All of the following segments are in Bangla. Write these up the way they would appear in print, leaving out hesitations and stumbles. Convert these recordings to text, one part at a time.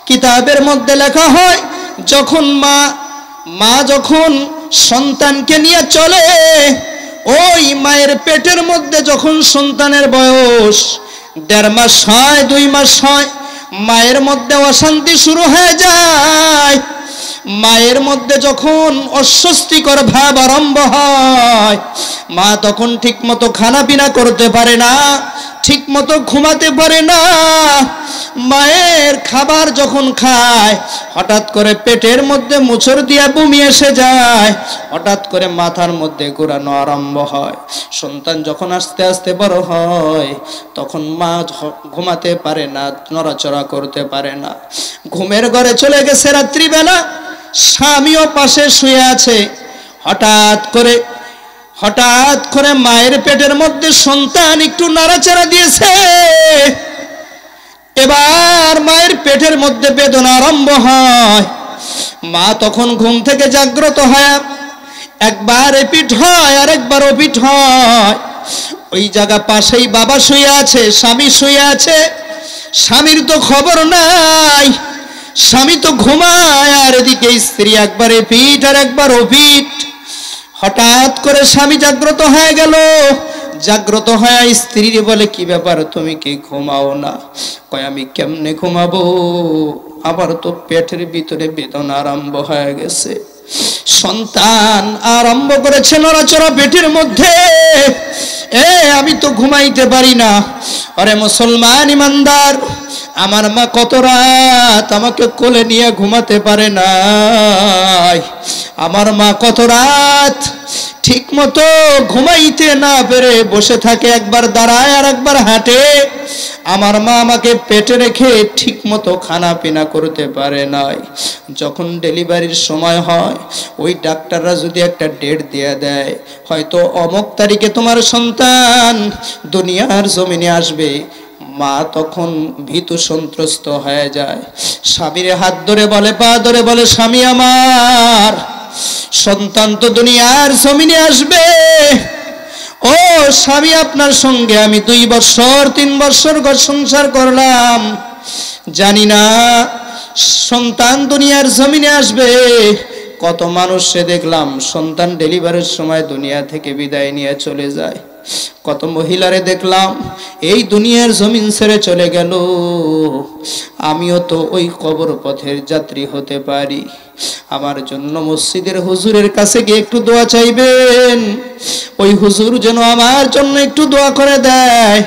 কিতাবের মধ্যে লেখা হয় যখন মা যখন সন্তানকে নিয়ে চলে, ওই মায়ের পেটের মধ্যে যখন সন্তানের বয়স 1.5 মাস হয় 2 মাস হয়, মায়ের মধ্যে অশান্তি শুরু হয়ে যায়। মায়ের মধ্যে যখন অস্বস্তিকর ভাব আরম্ভ হয়, মা তখন ঠিকমতো খানা পিনা করতে পারে না, ঠিকমতো ঘুমাতে পারে না। মায়ের খাবার যখন খায়, হঠাৎ করে পেটের মধ্যে মোচড় দিয়া বমি এসে যায়, হঠাৎ করে মাথার মধ্যে ঘোরানো আরম্ভ হয়। সন্তান যখন আস্তে আস্তে বড় হয়, তখন মা ঘুমাতে পারে না, নড়াচড়া করতে পারে না। ঘুমের ঘরে চলে গেছে রাত্রিবেলা, স্বামীও পাশে শুয়ে আছে। হঠাৎ করে মায়ের পেটের মধ্যে সন্তান একটু নাড়াচাড়া দিয়েছে। এবার মায়ের পেটের মধ্যে বেদনা আরম্ভ হয়। মা তখন ঘুম থেকে জাগ্রত হয়, একবার এপিঠ হয় আর একবার ওপিঠ হয়। ওই জায়গা পাশেই বাবা শুয়ে আছে, স্বামী শুয়ে আছে। স্বামীর তো খবর নাই, স্বামী তো ঘুমায়, আর এদিকে স্ত্রী একবার এপিঠ আর একবার ওপিঠ। হঠাৎ করে স্বামী জাগ্রত হয়ে গেল। জাগ্রত হয়ে স্ত্রী বলে, কি ব্যাপার, তুমি কি ঘুমাও না? কয়, আমি কেমনে ঘুমাবো, আমার তো পেটের ভিতরে বেদনা আরম্ভ হয়ে গেছে। সন্তান আরম্ভ করেছে নড়াচড়া পেটের মধ্যে, আমি তো ঘুমাইতে পারি না। আরে মুসলমান ইমানদার, আমার মা কত রাত আমাকে কোলে নিয়ে ঘুমাতে পারে না। আমার মা কত রাত ঠিক মতো ঘুমাইতে না পেরে বসে থাকে, একবার দাঁড়ায় আর একবার হাঁটে। আমার মা আমাকে পেটে রেখে ঠিক মতো খানা পিনা করতে পারে নাই। যখন ডেলিভারির সময় হয়, ওই ডাক্তাররা যদি একটা ডেট দিয়ে দেয়, হয়তো অমুক তারিখে তোমার সন্তান দুনিয়ার জমিনে আসবে, মা তখন ভীতু সন্ত্রস্ত হয়ে যায়। স্বামীর হাত ধরে বলে, পা ধরে বলে, স্বামী আমার, সন্তান তো দুনিয়ার জমিনে আসবে। ও স্বামী, আপনার সঙ্গে আমি 2 বছর 3 বছর ঘর সংসার করলাম, জানি না সন্তান দুনিয়ার জমিনে আসবে। কত মানুষে দেখলাম সন্তান ডেলিভারির সময় দুনিয়া থেকে বিদায় নিয়ে চলে যায়। কত মহিলারে দেখলাম এই দুনিয়ার জমিন ছেড়ে চলে গেল। আমিও তো ওই কবর পথের যাত্রী হতে পারি। আমার জন্য মসজিদের হুজুরের কাছে গিয়ে একটু দোয়া চাইবেন, ওই হুজুর যেন আমার জন্য একটু দোয়া করে দেয়,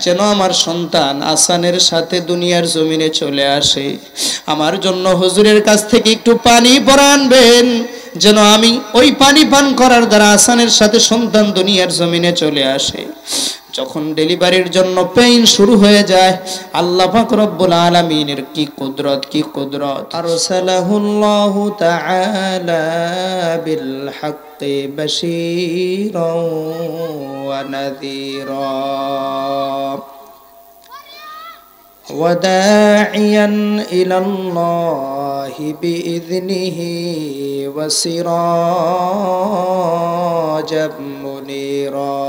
যেন আমার সন্তান আসানের সাথে দুনিয়ার জমিনে চলে আসে। আমার জন্য হুজুরের কাছ থেকে একটু পানি পরা আনবেন, যেন আমি ওই পানি পান করার দ্বারা আসানের সাথে সন্তান দুনিয়ার জমিনে চলে আসে। যখন ডেলিভারির জন্য পেইন শুরু হয়ে যায়, আল্লাহ পাক রব্বুল আলামিনের কি কুদরত, কি কুদরত। আরসালাহুল্লাহু তাআলা বিল হাক্কি বাশীরাও ওয়া নাযীরা وداعيا إلى الله بإذنه وسراجا منيرا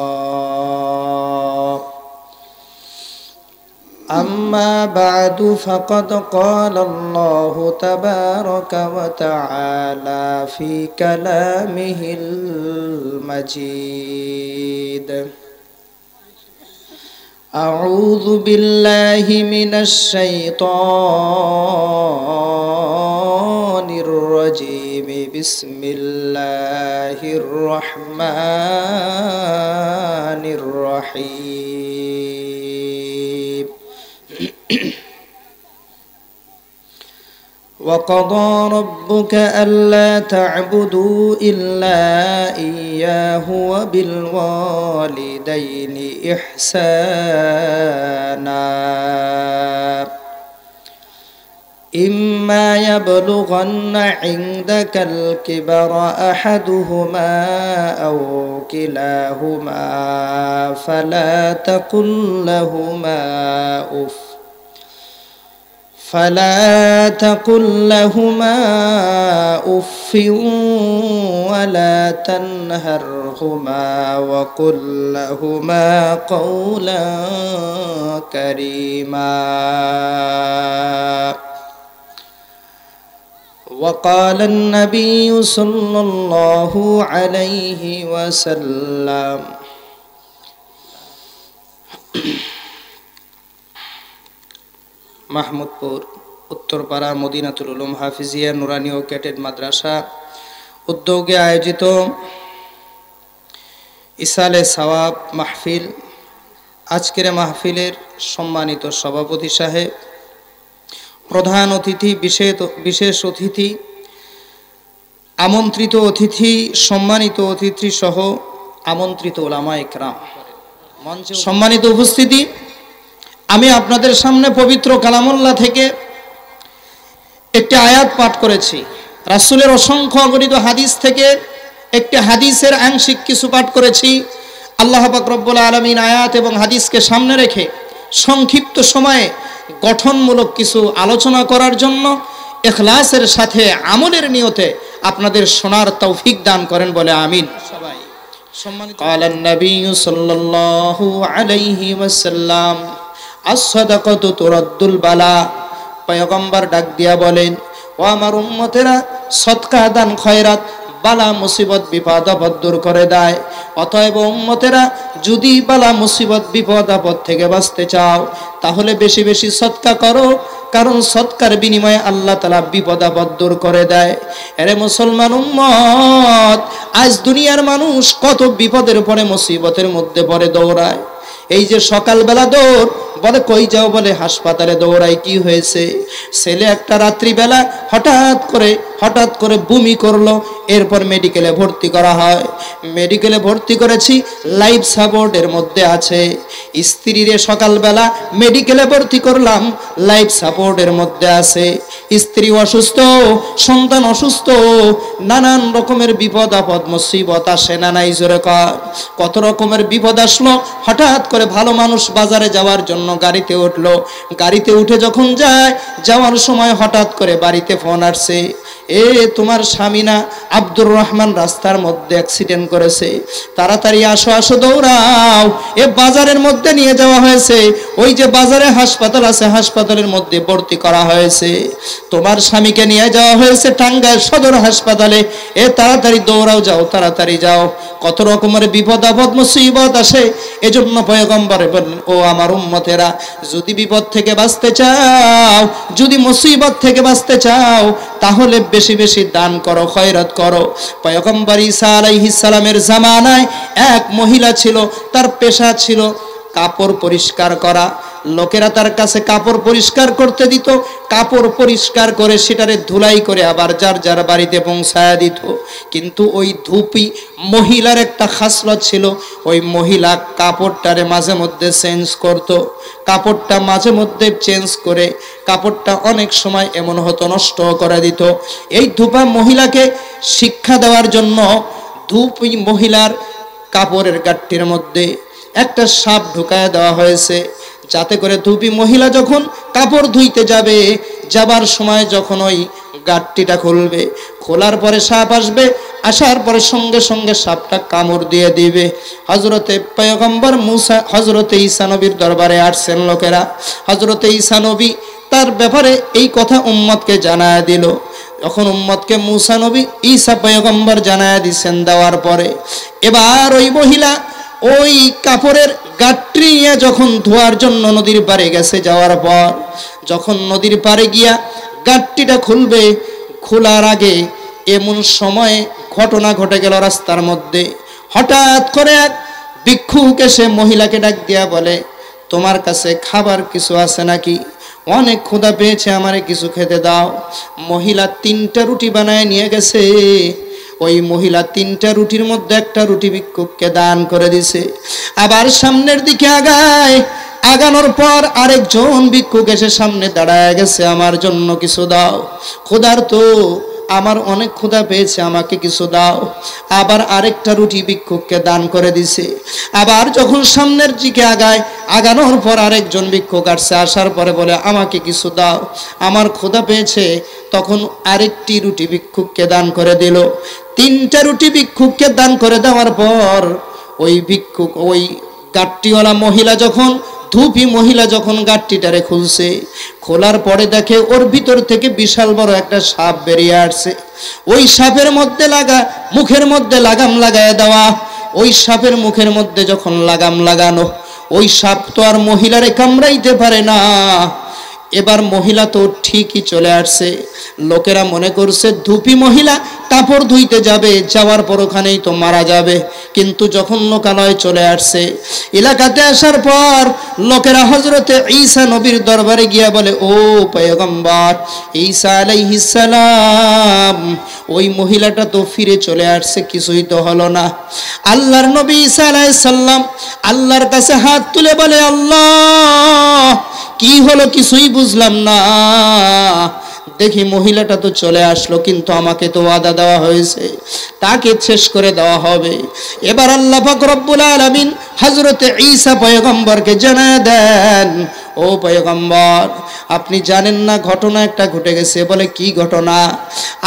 أما بعد فقد قال الله تبارك وتعالى في كلامه المجيد أعوذ بالله من الشيطان الرجيم بسم الله الرحمن الرحيم وقضى ربك ألا تعبدوا إلا إياه وبالوالدين إحسانا إما يبلغن عندك الكبر أحدهما أو كلاهما فلا تقل لهما أف ولا تنهرهما وقل لهما قولا كريما وقال النبي صلى الله عليه وسلم মাহমুদপুর উত্তরপাড়া মদিনাতুল উলুম হাফিজিয়া নুরানি ও ক্যাডেট মাদ্রাসা উদ্যোগে আয়োজিত ইসালে সওয়াব মাহফিল। আজকের মাহফিলের সম্মানিত সভাপতি সাহেব, প্রধান অতিথি, বিশেষ অতিথি, আমন্ত্রিত অতিথি, সম্মানিত অতিথি সহ আমন্ত্রিত উলামায়ে কেরাম, সম্মানিত উপস্থিতি, আমি আপনাদের সামনে পবিত্র কালামুল্লাহ থেকে একটি আয়াত পাঠ করেছি। রাসূলের অসংখ্য অগণিত হাদিস থেকে একটি হাদিসের আংশিক কিছু পাঠ করেছি। আল্লাহ পাক রব্বুল আলামিন আয়াত এবং হাদিসকে সামনে রেখে সংক্ষিপ্ত সময়ে গঠনমূলক কিছু আলোচনা করার জন্য ইখলাসের সাথে আমলের নিয়তে আপনাদের শোনার তৌফিক দান করেন বলে আমিন। সবাই সম্মানিত। ক্বালান নবী সাল্লাল্লাহু আলাইহি ওয়াসাল্লাম আস-সাদাকাতু তুরাদ্দুল বালা। পয়গম্বর ডাক দিয়া বলেন, ও আমার উম্মতেরা, সদকা দান খয়রাত বালা মুসিবত বিপদ আপদ দূর করে দেয়। অতএব উম্মতেরা, যদি বালা মুসিবত বিপদ আপদ থেকে বাঁচতে চাও তাহলে বেশি বেশি সদকা করো, কারণ সদকার বিনিময়ে আল্লাহ তাআলা বিপদ আপদ দূর করে দেয়। আরে মুসলমান উম্মত, আজ দুনিয়ার মানুষ কত বিপদের পরে মুসিবতের মধ্যে পড়ে দৌড়ায়। এই যে সকালবেলা দৌড়, বলে কই যাও, বলে হাসপাতালে দৌড়াই। কি হয়েছে? ছেলে একটা রাত্রিবেলা হঠাৎ করে বমি করলো, এরপর মেডিকেলে ভর্তি করা হয়। মেডিকেলে ভর্তি করেছি, লাইফ সাপোর্টের মধ্যে আছে। স্ত্রীরে সকালবেলা মেডিকেলে ভর্তি করলাম, লাইফ সাপোর্টের মধ্যে আছে। স্ত্রী অসুস্থ, সন্তান অসুস্থ, নানান রকমের বিপদ আপদ মুসিবত আসে না নাই? জোরে কত রকমের বিপদ আসলো। হঠাৎ করে ভালো মানুষ বাজারে যাওয়ার জন্য গাড়িতে উঠলো, গাড়িতে উঠে যখন যাওয়ার সময় হঠাৎ করে বাড়িতে ফোন আসছে, এ তোমার স্বামী না আব্দুর রহমান রাস্তার মধ্যে অ্যাক্সিডেন্ট করেছে, তাড়াতাড়ি আসো দৌড়াও, এ বাজারের মধ্যে নিয়ে যাওয়া হয়েছে, ওই যে বাজারে হাসপাতাল আছে, হাসপাতালের মধ্যে ভর্তি করা হয়েছে। তোমার স্বামীকে নিয়ে যাওয়া হয়েছে টাঙ্গাইল সদর হাসপাতালে, এ তাড়াতাড়ি দৌড়াও, যাও তাড়াতাড়ি যাও। কত রকমের বিপদ আপদ মুসিবত আসে। এজন্য পয়গম্বর বলেন, ও আমার উম্মতেরা, যদি বিপদ থেকে বাঁচতে চাও, যদি মুসিবত থেকে বাঁচতে চাও, তাহলে বেশি বেশি দান করো, খয়রাত করো। পয়গম্বর ঈসা আলাইহিস সালামের জামানায় এক মহিলা ছিল, তার পেশা ছিল কাপড় পরিষ্কার করা। লোকেরা তার কাছে কাপড় পরিষ্কার করতে দিত, কাপড় পরিষ্কার করে সেটারে ধুলাই করে আবার যার যার বাড়িতে পৌঁছায়া দিত। কিন্তু ওই ধূপি মহিলার একটা খাসলত ছিল, ওই মহিলা কাপড়টারে মাঝে মধ্যে চেঞ্জ করত। কাপড়টা মাঝে মধ্যে চেঞ্জ করে কাপড়টা অনেক সময় এমন হতো নষ্ট করে দিত। এই ধূপা মহিলাকে শিক্ষা দেওয়ার জন্য ধূপি মহিলার কাপড়ের গাঁটটির মধ্যে একটা সাপ ঢুকায় দেওয়া হয়েছে, যাতে করে ধূপি মহিলা যখন কাপড় ধুইতে যাবার সময় যখন ওই গাঁটটিটা খুলবে, খোলার পরে সাপ আসবে, আসার পরে সঙ্গে সঙ্গে সাপটা কামড় দিয়ে দিবে। হযরতে পয়গম্বর মুসা, হযরতে ঈসা নবীর দরবারে আসছেন লোকেরা। হযরতে ঈসা নবী তার ব্যাপারে এই কথা উম্মতকে জানায় দিল। যখন উম্মতকে মুসা নবী ঈসা পয়গম্বর জানায় দিচ্ছেন, দেওয়ার পরে এবার ওই মহিলা ওই কাপড়ের গাঁটটি নিয়ে যখন ধোয়ার জন্য নদীর পাড়ে গেছে, যাওয়ার পর যখন নদীর পাড়ে গিয়া গাঁটটিটা খুলবে, খোলার আগে এমন সময়ে ঘটনা ঘটে গেল রাস্তার মধ্যে। হঠাৎ করে এক ভিক্ষুক এসে মহিলাকে ডাক দিয়া বলে, তোমার কাছে খাবার কিছু আছে নাকি? অনেক ক্ষুধা পেয়েছে, আমারে কিছু খেতে দাও। মহিলা 3টা রুটি বানায় নিয়ে গেছে। ওই মহিলা 3টা রুটির মধ্যে একটা রুটি ভিক্ষুককে দান করে দিছে। আবার সামনের দিকে আগানোর পর আরেকজন ভিক্ষুক এসে সামনে দাঁড়ায় গেছে, আমার জন্য কিছু দাও, ক্ষুধার্ত, আমার অনেক ক্ষুধা পেয়েছে, আমাকে কিছু দাও। আবার আরেকটা রুটি ভিক্ষুককে দান করে দিছে। আবার যখন সামনের দিকে আগানোর পর আরেকজন ভিক্ষুক আসছে, আসার পরে বলে, আমাকে কিছু দাও, আমার ক্ষুধা পেয়েছে। তখন আরেকটি রুটি ভিক্ষুককে দান করে দিল। 3টা রুটি ভিক্ষুককে দান করে দেওয়ার পর ওই ভিক্ষুক, ওই গাঁটটিওয়ালা মহিলা যখন ধূপি মহিলা যখন গাঁটটিটারে খুলছে, খোলার পরে দেখে ওর ভিতর থেকে বিশাল বড় একটা সাপ বেরিয়ে আসছে। ওই সাপের মধ্যে মুখের মধ্যে লাগাম লাগায় দেওয়া। ওই সাপের মুখের মধ্যে যখন লাগাম লাগানো, ওই সাপ তো আর মহিলারে কামড়াইতে পারে না। এবার মহিলা তো ঠিকই চলে আসছে। লোকেরা মনে করছে ধূপি মহিলা কাপড় ধুইতে যাবে, যাওয়ার পর ওখানেই তো মারা যাবে। কিন্তু যখন লোকালয়ে চলে আসছে, এলাকাতে আসার পর লোকেরা হযরতে ঈসা নবীর দরবারে গিয়া বলে, ও পয়গম্বর ঈসা আলাইহিস সালাম, ওই মহিলাটা তো ফিরে চলে আসছে, কিছুই তো হলো না। আল্লাহর নবী ঈসা আলাইহিস সালাম আল্লাহর কাছে হাত তুলে বলে, আল্লাহ কি হলো কিছুই বুঝলাম না। দেখি মহিলাটা তো চলে আসলো, কিন্তু আমাকে তো ওয়াদা দেওয়া হয়েছে তাকে শেষ করে দেওয়া হবে। এবার আল্লাহ পাক রব্বুল আলামিন হযরতে ঈসা পয়গম্বরকে জানায় দেন, ও পয়গম্বর আপনি জানেন না ঘটনা একটা ঘটে গেছে। বলে কি ঘটনা?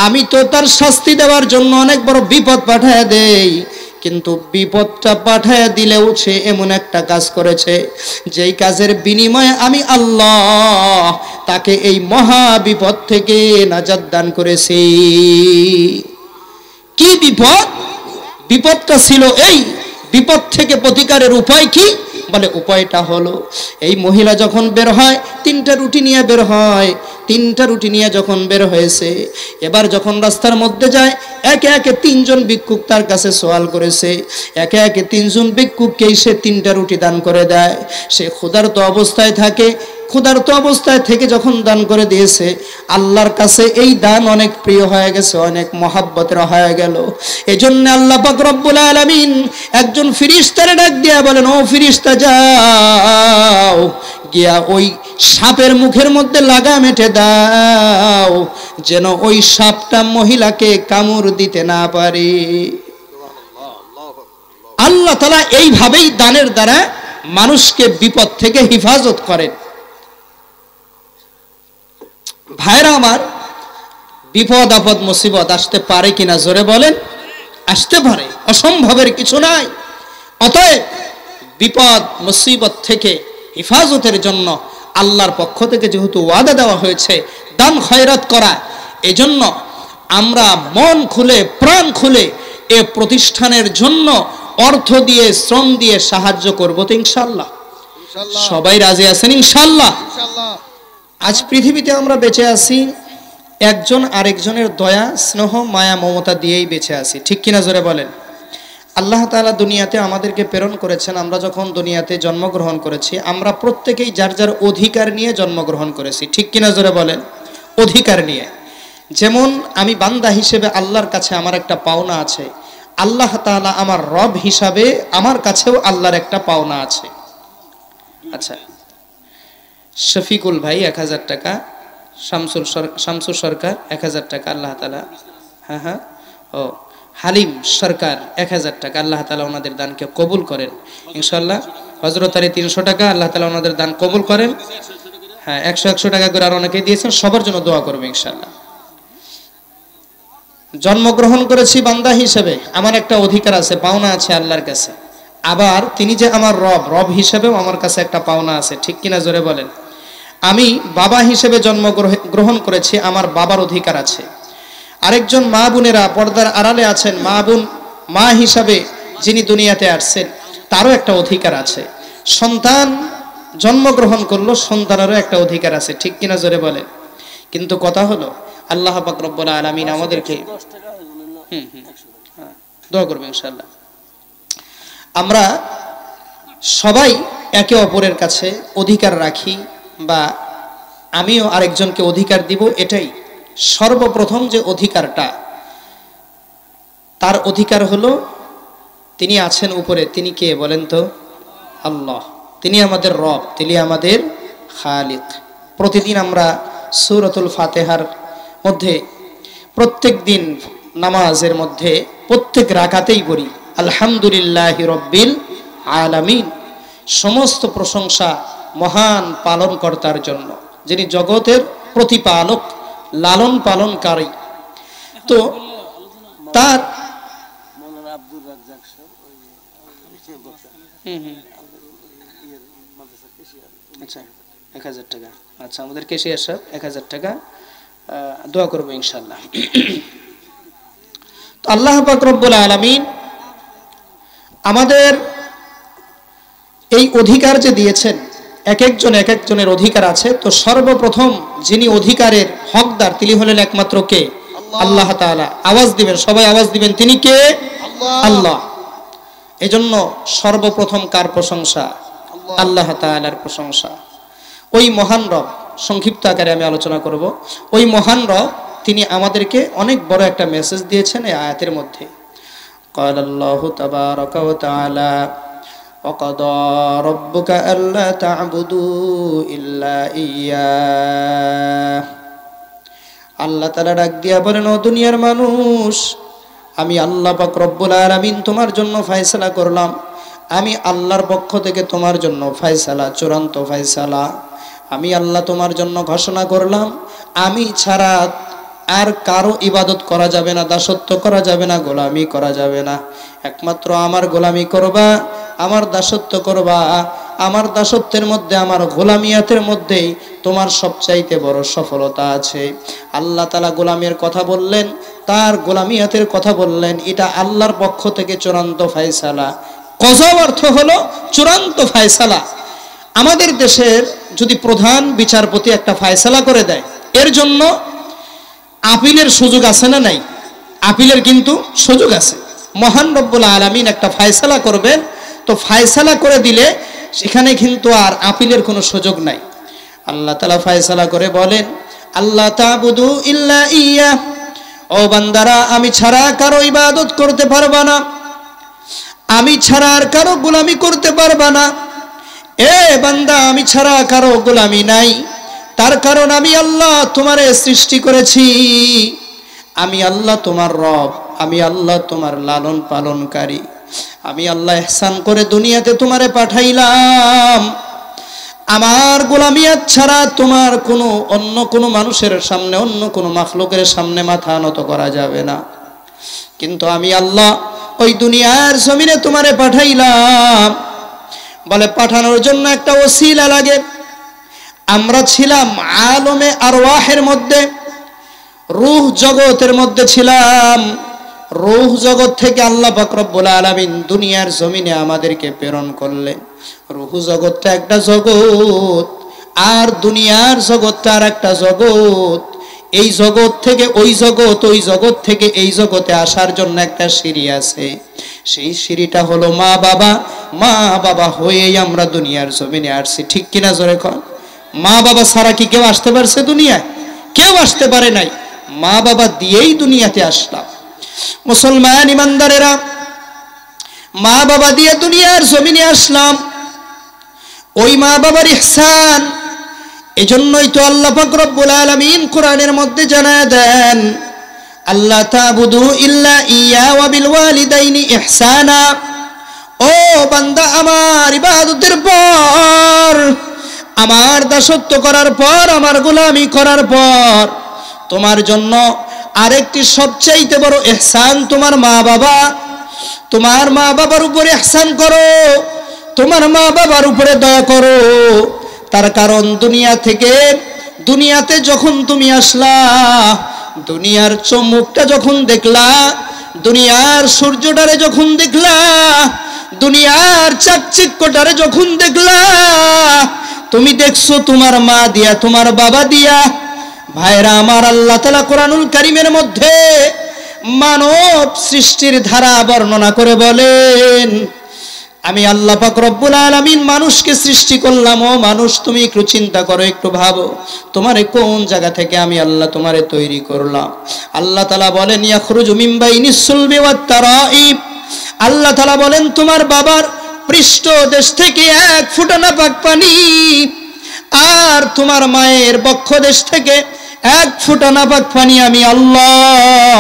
আমি তো তার শাস্তি দেওয়ার জন্য অনেক বড় বিপদ পাঠায় দেই, কিন্তু বিপদটা পাঠায় দিলেও সে এমন একটা কাজ করেছে যেই কাজের বিনিময়ে আমি আল্লাহ তাকে এই মহা বিপদ থেকে নাজাত দান করেছি। কি বিপদ? বিপদটা ছিল এই, বিপদ থেকে প্রতিকারের উপায় কি? বলে উপায়টা হলো, এই মহিলা যখন বের হয় 3টা রুটি নিয়ে বের হয়। 3টা রুটি নিয়ে যখন বের হয়েছে, এবার যখন রাস্তার মধ্যে যায়, একে একে 3জন ভিক্ষুক তার কাছে সওয়াল করেছে। একে একে 3জন ভিক্ষুককে সে 3টা রুটি দান করে দেয়। সে ক্ষুধার্ত অবস্থায় থাকে, ক্ষুধার্ত অবস্থায় থেকে যখন দান করে দিয়েছে, আল্লাহর কাছে এই দান অনেক প্রিয় হয়ে গেছে, অনেক মহাব্বতের হয়ে গেল। এজন্য আল্লাহ পাক রব্বুল আলামিন একজন ফেরেশতারে ডাক দিয়া বলেন, ও ফেরেশতা যাও গিয়া ওই সাপের মুখের মধ্যে লাগাম এঁটে দাও, যেন ওই সাপটা মহিলাকে কামড় দিতে না পারে। আল্লাহ তাআলা এইভাবেই দানের দ্বারা মানুষকে বিপদ থেকে হেফাজত করেন। ভাইরা আমার, বিপদ আপদ মুসিবত আসতে পারে কিনা জোরে বলেন? আসতে পারে, অসম্ভবের কিছু নাই। অতএব বিপদ মুসিবত থেকে হেফাজতের জন্য আল্লাহর পক্ষ থেকে যেহেতু ওয়াদা দেওয়া হয়েছে দান খয়রাত করা, এজন্য আমরা মন খুলে প্রাণ খুলে এ প্রতিষ্ঠানের জন্য অর্থ দিয়ে শ্রম দিয়ে সাহায্য করব তো ইনশাআল্লাহ। সবাই রাজি আছেন ইনশাআল্লাহ? আজ পৃথিবীতে আমরা বেঁচে আছি একজন আরেকজনের দয়া স্নেহ মায়া মমতা দিয়েই বেঁচে আছি, ঠিক কিনা জোরে বলেন? আল্লাহ তাআলা দুনিয়াতে আমাদেরকে প্রেরণ করেছেন। আমরা যখন দুনিয়াতে জন্মগ্রহণ করেছি, আমরা প্রত্যেকেই যার যার অধিকার নিয়ে জন্মগ্রহণ করেছি, ঠিক কিনা জোরে বলেন? অধিকার নিয়ে। যেমন আমি বান্দা হিসেবে আল্লাহর কাছে আমার একটা পাওনা আছে, আল্লাহ তাআলা আমার রব হিসাবে আমার কাছেও আল্লাহর একটা পাওনা আছে। আচ্ছা, শফিকুল ভাই 1000 টাকা, শামসুর সরকার 1000 টাকা আল্লাহ তাআলা, হ্যাঁ ও হালিম সরকার 1000 টাকা, আল্লাহ তাআলা ওনাদের দানকে কবুল করেন ইনশাআল্লাহ। হযরত আলী 300 টাকা, আল্লাহ তাআলা ওনাদের দান কবুল করেন। হ্যাঁ 100 টাকা করে আর অনেকেই দিয়েছেন, সবার জন্য দোয়া করবে ইনশাআল্লাহ। জন্মগ্রহণ করেছি বান্দা হিসেবে, আমার একটা অধিকার আছে, পাওনা আছে আল্লাহর কাছে। আবার তিনি যে আমার রব হিসেবেও আমার কাছে একটা পাওনা আছে, ঠিক কিনা জোরে বলেন? আমি বাবা হিসেবে জন্মগ্রহণ করেছি, আমার বাবার অধিকার আছে। আরেকজন মা বোনেরা পর্দার আড়ালে আছেন, মা হিসাবে যিনি দুনিয়াতে আসছেন, তারও একটা অধিকার আছে। সন্তান জন্মগ্রহণ করলো, সন্তানেরও একটা অধিকার আছে, ঠিক কিনা জোরে বলেন? কিন্তু কথা হলো আল্লাহ পাক রব্বুল আলামিন আমাদেরকে দোয়া করবে ইনশাআল্লাহ। আমরা সবাই একে অপরের কাছে অধিকার রাখি, বা আমিও আরেকজনকে অধিকার দিব। এটাই সর্বপ্রথম যে অধিকারটা, তার অধিকার হলো তিনি আছেন উপরে। তিনি কে বলেন তো? আল্লাহ। তিনি আমাদের রব, তিনি আমাদের খালিক। প্রতিদিন আমরা সূরাতুল ফাতিহার মধ্যে, প্রত্যেক দিন নামাজের মধ্যে প্রত্যেক রাকাতেই পড়ি আলহামদুলিল্লাহি রাব্বিল আলামিন। সমস্ত প্রশংসা মহান পালনকর্তার জন্য, যিনি জগতের প্রতিপালক, লালন পালনকারী। তো তার আচ্ছা 1000 টাকা। আচ্ছা আমাদের কেশিয়ার সাহেব 1000 টাকা দোয়া করব ইনশাআল্লাহ। তো আল্লাহ পাক রব্বুল আলামিন আমাদের এই অধিকার যে দিয়েছেন, এক একজনের অধিকার আছে। তো সর্বপ্রথম যিনি অধিকারের হকদার তিনি হলেন একমাত্র কে? আল্লাহ তাআলা। আওয়াজ দিবেন, সবাই আওয়াজ দিবেন, তিনি কে? আল্লাহ। এজন্য সর্বপ্রথম কার প্রশংসা? আল্লাহ তাআলার প্রশংসা। ওই মহান রব, সংক্ষিপ্ত আকারে আমি আলোচনা করব, ওই মহান রব তিনি আমাদেরকে অনেক বড় একটা মেসেজ দিয়েছেন এই আয়াতের মধ্যে। قال الله تبارك وتعالى وقضى ربك ألا تعبدوا إلا إياه। আল্লাহ তাআলা ডাক দিয়া বলেন, ও দুনিয়ার মানুষ, আমি আল্লাহ পাক রব্বুল আলামিন তোমার জন্য ফয়সালা করলাম। আমি আল্লাহর পক্ষ থেকে তোমার জন্য ফয়সালা, চূড়ান্ত ফয়সালা আমি আল্লাহ তোমার জন্য ঘোষণা করলাম, আমি ছাড়া আর কারো ইবাদত করা যাবে না, দাসত্ব করা যাবে না, গোলামি করা যাবে না। একমাত্র আমার গোলামি করবা, আমার দাসত্ব করবা। আমার দাসত্বের মধ্যে, আমার গোলামিয়াতের মধ্যেই তোমার সবচাইতে বড় সফলতা আছে। আল্লাহ তাআলা গোলামের কথা বললেন, তার গোলামিয়াতের কথা বললেন, এটা আল্লাহর পক্ষ থেকে চূড়ান্ত ফয়সালা। কজা অর্থ হলো চূড়ান্ত ফয়সালা। আমাদের দেশের যদি প্রধান বিচারপতি একটা ফয়সালা করে দেয়, এর জন্য আপিলের সুযোগ আছে না নাই? আপিলের কিন্তু সুযোগ আছে। মহান রব্বুল আলামিন একটা ফয়সালা করবেন, তো ফয়সালা করে দিলে সেখানে কিন্তু আর আপিলের কোনো সুযোগ নাই। আল্লাহ তাআলা ফয়সালা করে বলেন, আল্লাহ তা'বুদু ইল্লা ইয়া, ও বান্দারা আমি ছাড়া কারো ইবাদত করতে পারবা না, আমি ছাড়া আর কারো গোলামি করতে পারবা না। এ বান্দা, আমি ছাড়া কারো গোলামি নাই, তার কারণ আমি আল্লাহ তোমারে সৃষ্টি করেছি, আমি আল্লাহ তোমার রব, আমি আল্লাহ তোমার লালন পালনকারী, আমি আল্লাহ ইহসান করে দুনিয়াতে তোমারে পাঠাইলাম। আমার গোলামিয়াত ছাড়া তোমার অন্য কোনো মানুষের সামনে, অন্য কোনো মাখলুকের সামনে মাথা নত করা যাবে না। কিন্তু আমি আল্লাহ ওই দুনিয়ার জমিনে তোমারে পাঠাইলাম। বলে পাঠানোর জন্য একটা ওসিলা লাগে। আমরা ছিলাম আলমে আরওয়াহের মধ্যে, রূহ জগতের মধ্যে ছিলাম। রূহ জগৎ থেকে আল্লাহ পাক রব্বুল আলামিন দুনিয়ার জমিনে আমাদেরকে প্রেরণ করলেন। রূহ জগৎটা একটা জগৎ, আর দুনিয়ার জগৎটা আর একটা জগৎ। এই জগৎ থেকে ওই জগৎ, ওই জগৎ থেকে এই জগতে আসার জন্য একটা সিঁড়ি আছে। সেই সিঁড়িটা হলো মা বাবা। মা বাবা হয়েই আমরা দুনিয়ার জমিনে আসছি, ঠিক কিনা জোরে কন? মা বাবা ছাড়া কি কেউ আসতে পারছে দুনিয়ায়? কেউ আসতে পারে নাই। মা বাবা দিয়েই দুনিয়াতে আসলাম। মুসলমান ইমানদারেরা, মা বাবা দিয়ে দুনিয়ার জমিনে আসলাম। ওই মা বাবার ইহসান, এজন্যই তো আল্লাহ পাক রব্বুল আলামিন কোরআনের মধ্যে জানায় দেন, আল্লাহ তা'বুদু ইল্লা ইয়া ওয়া বিল ওয়ালিদাইনি ইহসানা। ও বান্দা, আমার ইবাদতের পর, আমার দাসত্ব করার পর, আমার গোলামি করার পর তোমার জন্য আরেকটি সবচাইতে বড় ইহসান তোমার মা বাবা। তোমার মা বাবার উপরে ইহসান করো, তোমার মা বাবার উপরে দয়া করো। তার কারণ দুনিয়াতে যখন তুমি আসলা, দুনিয়ার চমুকটা যখন দেখলা, দুনিয়ার সূর্যটারে যখন দেখলা, দুনিয়ার চাকচিক্যটারে যখন দেখলা, তুমি দেখছো তোমার মা দিয়া, তোমার বাবা দিয়া। ভাইরা আমার, আল্লাহ তাআলা কোরআনুল কারীমের মধ্যে মানব সৃষ্টির ধারা বর্ণনা করে বলেন, আমি আল্লাহ পাক রব্বুল আলামিন মানুষকে সৃষ্টি করলাম। ও মানুষ, তুমি একটু চিন্তা করো, একটু ভাবো, তোমারে কোন জায়গা থেকে আমি আল্লাহ তোমারে তৈরি করলাম। আল্লাহ তাআলা বলেন, ইয়াখরুজু মিন বাইনিস সুলবি ওয়াত তারাইব। আল্লাহ তাআলা বলেন, তোমার বাবার পৃষ্ঠদেশ থেকে এক ফোঁটা নাপাক পানি, আর তোমার মায়ের বক্ষদেশ থেকে এক ফোঁটা নাপাক পানি আমি আল্লাহ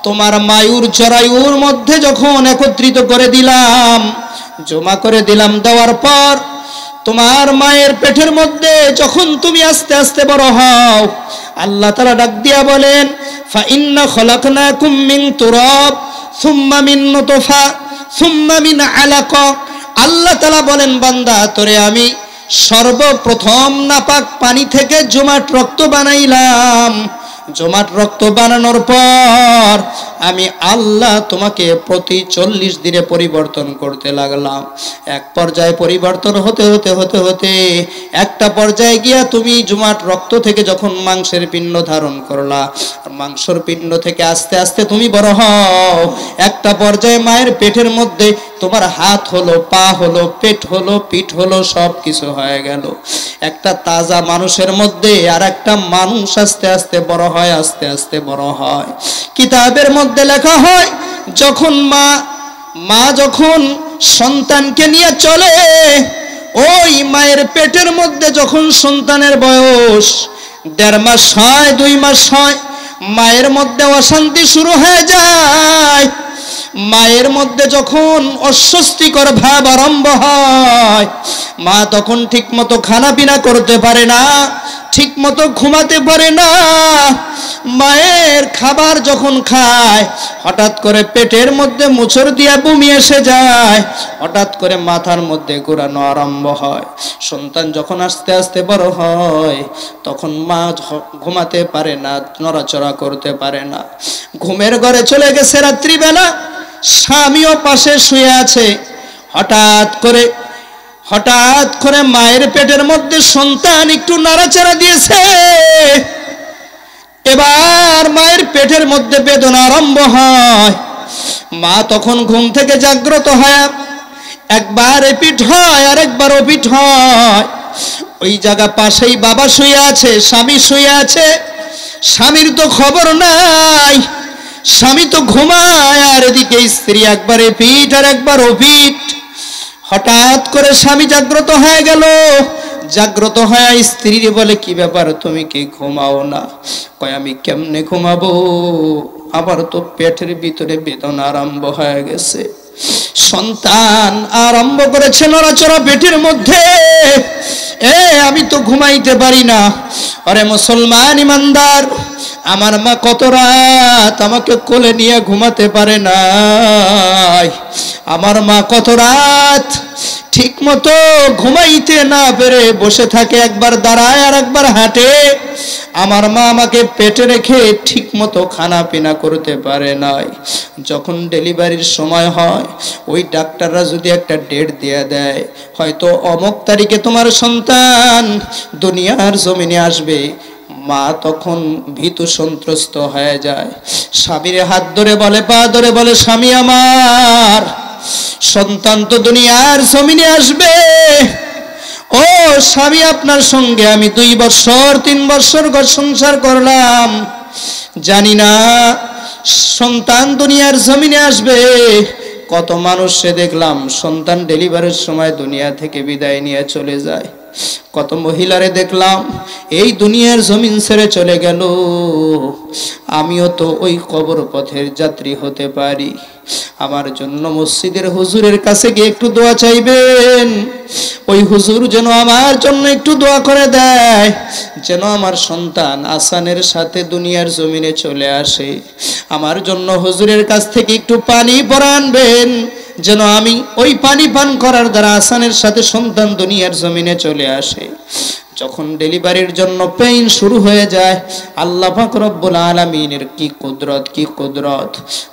তোমার মায়ুর জরায়ুর মধ্যে যখন একত্রিত করে দিলাম, জমা করে দিলাম, দেওয়ার পর তোমার মায়ের পেটের মধ্যে যখন তুমি আস্তে আস্তে বড় হও, আল্লাহ তাআলা ডাক দিয়া বলেন, ফা ইন্না খলাকনাকুম মিন তুরাব সুম্মা মিন নুতফা সুম্মা মিন আলাকা। আল্লাহ তাআলা বলেন, বান্দা তোরে আমি সর্বপ্রথম নাপাক পানি থেকে জমাট রক্ত বানাইলাম। জমাট রক্ত বানানোর পর আমি আল্লাহ তোমাকে প্রতি 40 দিনে পরিবর্তন করতে লাগলাম। এক পর্যায়ে পরিবর্তন হতে হতে হতে হতে একটা পর্যায়ে গিয়া তুমি জমাট রক্ত থেকে যখন মাংসের পিণ্ড ধারণ করলা, মাংসের পিণ্ড থেকে আস্তে আস্তে তুমি বড় হও। একটা পর্যায়ে মায়ের পেটের মধ্যে তোমার হাত হলো, পা হলো, পেট হলো, পিঠ হলো, সব কিছু হয়ে গেল। একটা তাজা মানুষের মধ্যে আর একটা মানুষ আস্তে আস্তে বড় হয়, আস্তে আস্তে বড় হয়। কিতাবের মধ্যে লেখা হয় যখন মা যখন সন্তানকে নিয়ে চলে, ওই মায়ের পেটের মধ্যে যখন সন্তানের বয়স 1.5 মাস হয়, 2 মাস হয়, মায়ের মধ্যে অশান্তি শুরু হয়ে যায়। মায়ের মধ্যে যখন অস্বস্তিকর ভাব আরম্ভ হয়, মা তখন ঠিক মতো খানা পিনা করতে পারে না, ঠিক মতো ঘুমাতে পারে না। মায়ের খাবার যখন খায় হঠাৎ করে পেটের মধ্যে মোচড় দিয়া বমি এসে যায়, হঠাৎ করে মাথার মধ্যে ঘোরানো আরম্ভ হয়। সন্তান যখন আস্তে আস্তে বড় হয় তখন মা ঘুমাতে পারে না, নড়াচড়া করতে পারে না। ঘুমের ঘরে চলে গেছে রাত্রিবেলা, স্বামীও পাশে শুয়ে আছে। হঠাৎ করে মায়ের পেটের মধ্যে সন্তান একটু নাড়াচাড়া দিয়েছে। এবার মায়ের পেটের মধ্যে বেদনা আরম্ভ হয়। মা তখন ঘুম থেকে জাগ্রত হয়, একবার এপিঠ হয় আর একবার ওপিঠ হয়। ওই জায়গা পাশেই বাবা শুয়ে আছে, স্বামী শুয়ে আছে। স্বামীর তো খবর নাই, স্বামী তো ঘুমায়, আর এদিকে স্ত্রী একবার এপিঠ আর একবার ওপিঠ। হঠাৎ করে স্বামী জাগ্রত হয়ে গেল। জাগ্রত হয়ে স্ত্রীর বলে, কি ব্যাপার, তুমি কি ঘুমাও না? কয়, আমি কেমনে ঘুমাবো, আমার তো পেটের ভিতরে বেদনা আরম্ভ হয়ে গেছে। সন্তান আরম্ভ করেছে নড়াচড়া পেটের মধ্যে, আমি তো ঘুমাইতে পারি না। আরে মুসলমান ইমানদার, আমার মা কত রাত আমাকে কোলে নিয়ে ঘুমাতে পারে না। আমার মা কত রাত ঠিক মতো ঘুমাইতে না পেরে বসে থাকে, একবার দাঁড়ায় আর একবার হাঁটে। আমার মা আমাকে পেটে রেখে ঠিক মতো খানা পিনা করতে পারে নাই। যখন ডেলিভারির সময় হয়, ওই ডাক্তাররা যদি একটা ডেট দিয়ে দেয়, হয়তো অমুক তারিখে তোমার সন্তান দুনিয়ার জমিনে আসবে, মা তখন ভীতু সন্ত্রস্ত হয়ে যায়। স্বামীর হাত ধরে বলে, পা ধরে বলে, স্বামী আমার, সন্তান তো দুনিয়ার জমিনে আসবে। ও স্বামী, আপনার সঙ্গে আমি 2 বছর 3 বছর ঘর সংসার করলাম, জানি না সন্তান দুনিয়ার জমিনে আসবে। কত মানুষে দেখলাম সন্তান ডেলিভারির সময় দুনিয়া থেকে বিদায় নিয়ে চলে যায়। কত মহিলারে দেখলাম এই দুনিয়ার জমিন ছেড়ে চলে গেল। আমিও তো ওই কবর পথের যাত্রী হতে পারি। আমার জন্য মসজিদের হুজুরের কাছে গিয়ে একটু দোয়া চাইবেন। ওই হুজুর যেন আমার জন্য একটু দোয়া করে দেয়, যেন আমার সন্তান আসানের সাথে দুনিয়ার জমিনে চলে আসে। আমার জন্য হুজুরের কাছ থেকে একটু পানি পড়া আনবেন, যেন আমি ওই পানি পান করার দ্বারা আসানের সাথে সন্তান দুনিয়ার জমিনে চলে আসে। যখন ডেলিভারির জন্য পেইন শুরু হয়ে যায়, আল্লাহ পাক রব্বুল আলামিনের কি কুদরত।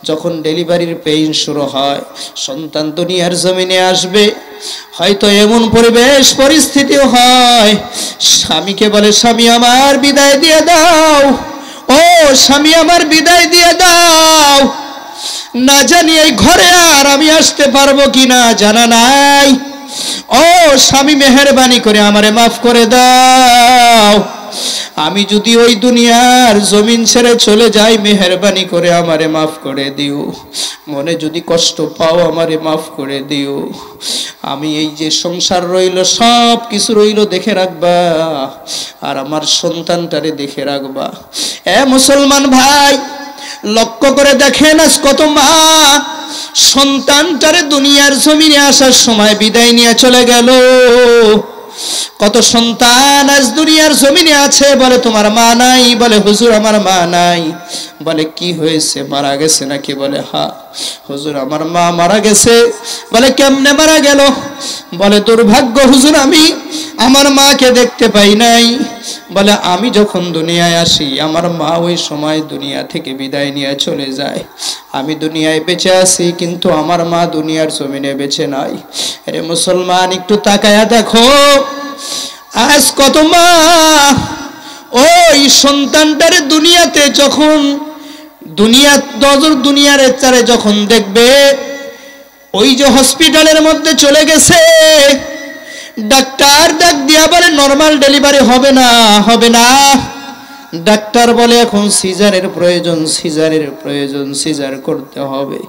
যখন ডেলিভারির পেইন শুরু হয়, সন্তান দুনিয়ার জমিনে আসবে, হয়তো এমন পরিবেশ পরিস্থিতিও হয়, স্বামীকে বলে, স্বামী আমার বিদায় দিয়ে দাও, ও স্বামী আমার বিদায় দিয়ে দাও। না জানি এই ঘরে আর আমি আসতে পারবো কিনা জানা নাই। ও স্বামী, মেহেরবানি করে আমারে মাফ করে দাও। আমি যদি ওই দুনিয়ার জমিন ছেড়ে চলে যাই, মেহেরবানি করে আমারে মাফ করে দিও। মনে যদি কষ্ট পাও, আমারে মাফ করে দিও। আমি এই যে সংসার রইল, সব কিছু রইল, দেখে রাখবা, আর আমার সন্তানটারে দেখে রাখবা। মুসলমান ভাই, লক্ষ্য করে দেখেন, আজ কত মা সন্তানটারে দুনিয়ার জমিনে আসার সময় বিদায় নিয়ে চলে গেল। কত সন্তান আজ দুনিয়ার জমিনে আছে, বলে তোমার মা নাই, বলে হুজুর আমার মা নাই। বলে কি হয়েছে, মারা গেছে নাকি? বলে হ্যাঁ। হুজুর আমার মা মারা গেছে। বলে কেমনে মারা গেল? বলে দুর্ভাগ্য হুজুর, আমি আমার মাকে দেখতে পাই নাই। বলে আমি যখন দুনিয়ায় আসি আমার মা ওই সময় দুনিয়া থেকে বিদায় নিয়ে চলে যায়। আমি দুনিয়ায় বেঁচে আছি কিন্তু আমার মা দুনিয়ার জমিনে বেঁচে নাই। আরে মুসলমান, একটু তাকায়া দেখো, আজ কত মা ওই সন্তানটার দুনিয়াতে যখন দুনিয়ার চারে যখন দেখবে, ওই যে হসপিটালের মধ্যে চলে গেছে, ডাক্তার ডাক দিয়া বলে নরমাল ডেলিভারি হবে না, হবে না। ডাক্তার বলে এখন সিজারের প্রয়োজন, সিজারের প্রয়োজন, সিজার করতে হবে।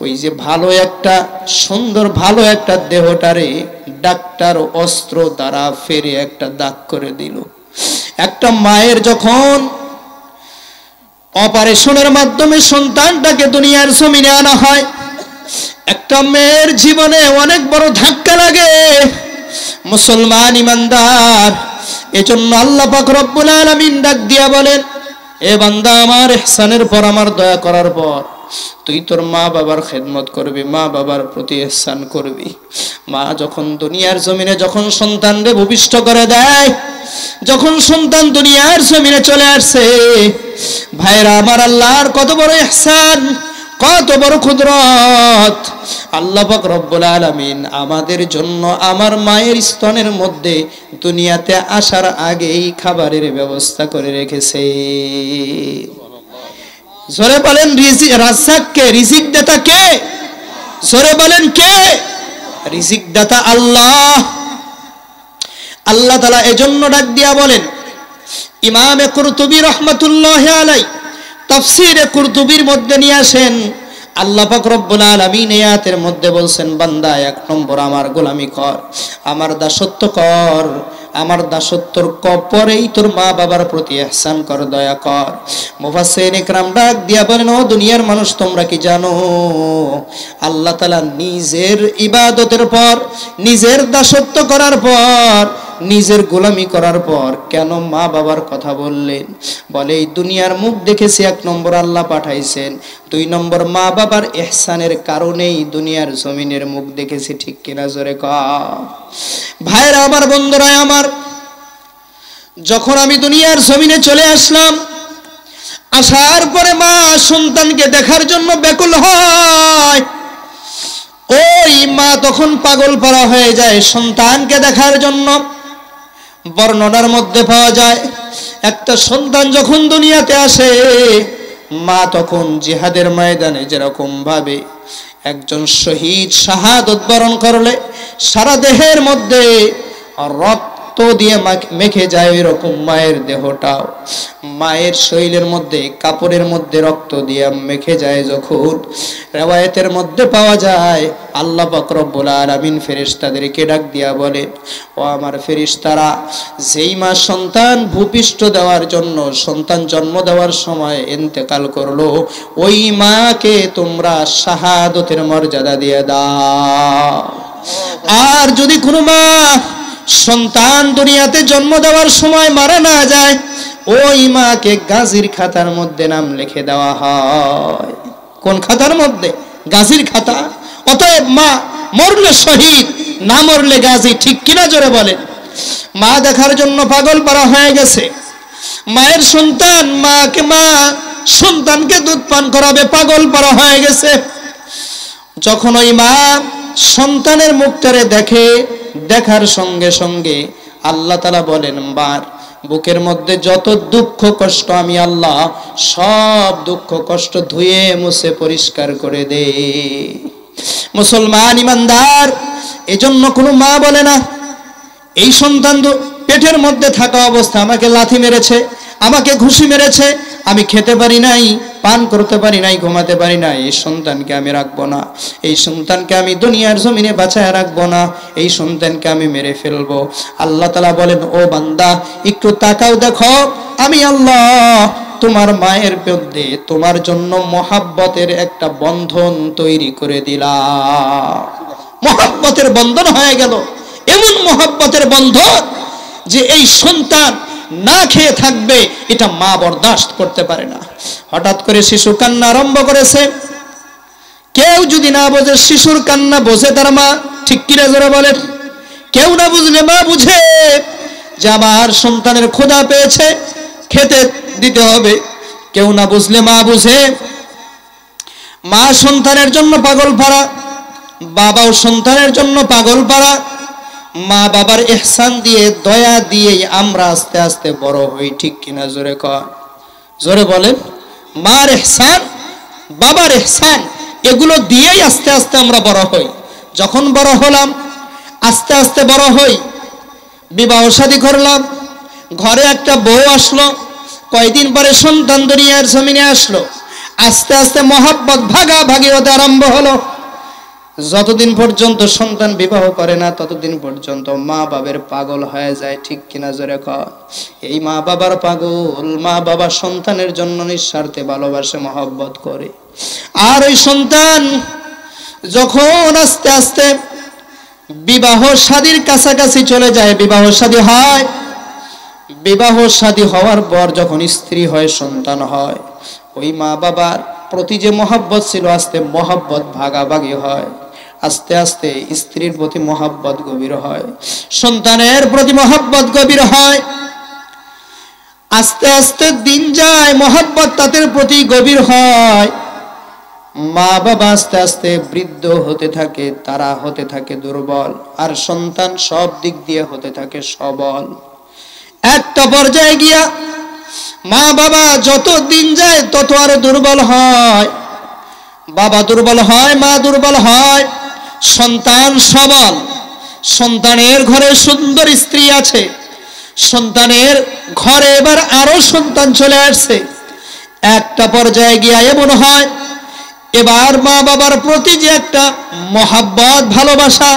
ওই যে ভালো একটা সুন্দর ভালো একটা দেহটারে ডাক্তার অস্ত্র দ্বারা ফেরে একটা দাগ করে দিল। একটা মায়ের যখন অপারেশনের মাধ্যমে সন্তানটাকে দুনিয়ার জমিনে আনা হয়, একটা মেয়ের জীবনে অনেক বড় ধাক্কা লাগে। মুসলমান ইমানদার, এজন্য আল্লাহ পাক রব্বুল আলামিন ডাক দিয়া বলেন, এ বান্দা আমার ইহসানের পর, আমার দয়া করার পর তুই তোর মা বাবার খেদমত করবি, মা বাবার প্রতি ইহসান করবি। মা যখন দুনিয়ার জমিনে যখন সন্তানকে ভূমিষ্ঠ করে দেয়, যখন সন্তান দুনিয়ার জমিনে চলে আসছে, ভাইরা আমার, আল্লাহর কত বড় ইহসান, কত বড় কুদরত। আল্লাহ পাক রব্বুল আলামিন আমাদের জন্য আমার মায়ের স্তনের মধ্যে দুনিয়াতে আসার আগেই খাবারের ব্যবস্থা করে রেখেছে। জোরে বলেন রাজ্জাক কে? রিজিক দাতা কে? জোরে বলেন কে? রিজিক দাতা আল্লাহ। আল্লাহ তাআলা এজন্য ডাক দিয়া বলেন, ইমামে কুরতুবী রাহমাতুল্লাহি আলাইহি তাফসীরে কুরতুবীর মধ্যে নিয়ে আসেন, আল্লাহ পাক রব্বুল আলামিন আয়াতের মধ্যে বলছেন, বান্দা এক নম্বর আমার গোলামি কর, আমার দাসত্ব কর, আমার দাসত্বর পরেই তোর মা বাবার প্রতি ইহসান কর, দয়া কর। মুফাসসিরিন ইকরাম ডাক দিয়া বলেন, ও দুনিয়ার মানুষ, তোমরা কি জানো আল্লাহ তাআলা নিজের ইবাদতের পর, নিজের দাসত্ব করার পর, নিজের গোলামি করার পর কেন মা বাবার কথা বললেন? বলে এই দুনিয়ার মুখ দেখেছি এক নম্বর আল্লাহ পাঠাইছেন, দুই নম্বর মা বাবার ইহসানের কারণেই দুনিয়ার জমিনের মুখ দেখেছি। ঠিক কিনা? জোরে কর। ভাইরা আমার, বন্ধুরা আমার, যখন আমি দুনিয়ার জমিনে চলে আসলাম, আসার পরে মা সন্তানকে দেখার জন্য ব্যাকুল হয়। ওই মা তখন পাগল পারা হয়ে যায় সন্তানকে দেখার জন্য। বর্ণনার মধ্যে পাওয়া যায়, একটা সন্তান যখন দুনিয়াতে আসে, মা তখন জিহাদের ময়দানে যেরকম ভাবে একজন শহীদ শাহাদত বরণ করলে সারা দেহের মধ্যে রক্ত দিয়ে মেখে যায়, এরকম মায়ের দেহটাও, মায়ের শরীরের মধ্যে কাপড়ের মধ্যে রক্ত দিয়ে মেখে যায়। যখন রিওয়ায়াতের মধ্যে পাওয়া যায়, আল্লাহ পাক রব্বুল আলামিন ফেরেশতাদেরকে ডাক দিয়া বলে, ও আমার ফেরেশতারা, যেই মা সন্তান ভূপিষ্ঠ দেওয়ার জন্য, সন্তান জন্ম দেওয়ার সময় ইন্তেকাল করলো, ওই মাকে তোমরা শাহাদতের মর্যাদা দিয়ে দাও। আর যদি কোনো মা সন্তান দুনিয়াতে জন্ম দেওয়ার সময় মারা না যায়, ওই মাকে গাজীর খাতার মধ্যে নাম লিখে দেওয়া হয়। কোন খাতার মধ্যে? গাজীর খাতা। অতএব মা মরলে শহীদ, না মরলে গাজী। ঠিক কিনা? জোরে বলেন। মা দেখার জন্য পাগল পারা হয়ে গেছে। মায়ের সন্তান, মা সন্তানকে দুধ পান করাবে, পাগল পারা হয়ে গেছে। যখন ওই মা সন্তানের মুখটারে দেখে, দেখার সঙ্গে সঙ্গে আল্লাহ তাআলা বলেন, মার বুকের মধ্যে যত দুঃখ কষ্ট আমি আল্লাহ সব দুঃখ কষ্ট ধুয়ে মুছে পরিষ্কার করে দে। মুসলমান ইমানদার, এজন্য কোনো মা বলে না এই সন্তান পেটের মধ্যে থাকা অবস্থা আমাকে লাথি মেরেছে, আমাকে ঘুষি মেরেছে, আমি খেতে পারি নাই, পান করতে পারি নাই, ঘুমাতে পারি নাই, এই সন্তানকে আমি রাখবো না, এই সন্তানকে আমি দুনিয়ার জমিনে বাঁচায় রাখবো না, এই সন্তানকে আমি মেরে ফেলবো। আল্লাহ তাআলা বলেন, ও বান্দা একটু তাকাও, দেখো আমি আল্লাহ তোমার মায়ের মধ্যে তোমার জন্য মহাব্বতের একটা বন্ধন তৈরি করে দিলাম। মহাব্বতের বন্ধন হয়ে গেল, এমন মহাব্বতের বন্ধন যে এই সন্তান না খেয়ে থাকবে, এটা মা বরদাস্ত করতে পারে না। হঠাৎ করে শিশু কান্না আরম্ভ করেছে, কেউ যদি না বোঝে, শিশুর কান্না বোঝে তার মা, ঠিক কিনা জোরে বলেন? কেউ না বুঝলে মা বুঝে যে আমার সন্তানের ক্ষুধা পেয়েছে, খেতে দিতে হবে। কেউ না বুঝলে মা বুঝে। মা সন্তানের জন্য পাগল পারা, বাবাও সন্তানের জন্য পাগল পারা। মা বাবার ইহসান দিয়ে, দয়া দিয়ে আমরা আস্তে আস্তে বড় হই, ঠিক কিনা জোরে কর, জোরে বলেন? মার ইহসান, বাবার ইহসান, এগুলো দিয়েই আস্তে আস্তে আমরা বড় হই। যখন বড় হলাম, আস্তে আস্তে বড় হই, বিবাহ শাদী করলাম, ঘরে একটা বউ আসলো, কয়দিন পরে সন্তান দুনিয়ার জমিনে আসলো, আস্তে আস্তে মহাব্বত ভাগাভাগি হতে আরম্ভ হলো। যতদিন পর্যন্ত সন্তান বিবাহ করে না, ততদিন পর্যন্ত মা বাবার পাগল হয়ে যায়, ঠিক কিনা জোরে কর? এই মা বাবার পাগল, মা বাবা সন্তানের জন্য নিঃস্বার্থে ভালোবাসে, মহব্বত করে। আর ওই সন্তান যখন আস্তে আস্তে বিবাহ শাদীর কাছাকাছি চলে যায়, বিবাহ শাদী হয়, বিবাহ শাদী হওয়ার পর যখন স্ত্রী হয়, সন্তান হয়, ওই মা বাবার প্রতি যে মহব্বত ছিল, আস্তে মহব্বত ভাগাভাগি হয়। আস্তে আস্তে স্ত্রীর প্রতি মহব্বত গভীর হয়, সন্তানের প্রতি মহব্বত গভীর হয়। আস্তে আস্তে দিন যায়, মহব্বত তাদের প্রতি গভীর হয়। মা বাবা আস্তে আস্তে বৃদ্ধ হতে থাকে, তারা হতে থাকে দুর্বল, আর সন্তান সব দিক দিয়ে হতে থাকে সবল। একটা পর্যায়ে গিয়া মা বাবা যত দিন যায় তত আরো দুর্বল হয়। বাবা দুর্বল হয়, মা দুর্বল হয়, সন্তান সবল। সন্তানের ঘরে সুন্দর স্ত্রী আছে, সন্তানের ঘরে এবার আরো সন্তান চলে আসছে। একটা পর্যায়ে গিয়া এমন হয়, এবার মা বাবার প্রতি যে একটা মহাব্বত, ভালোবাসা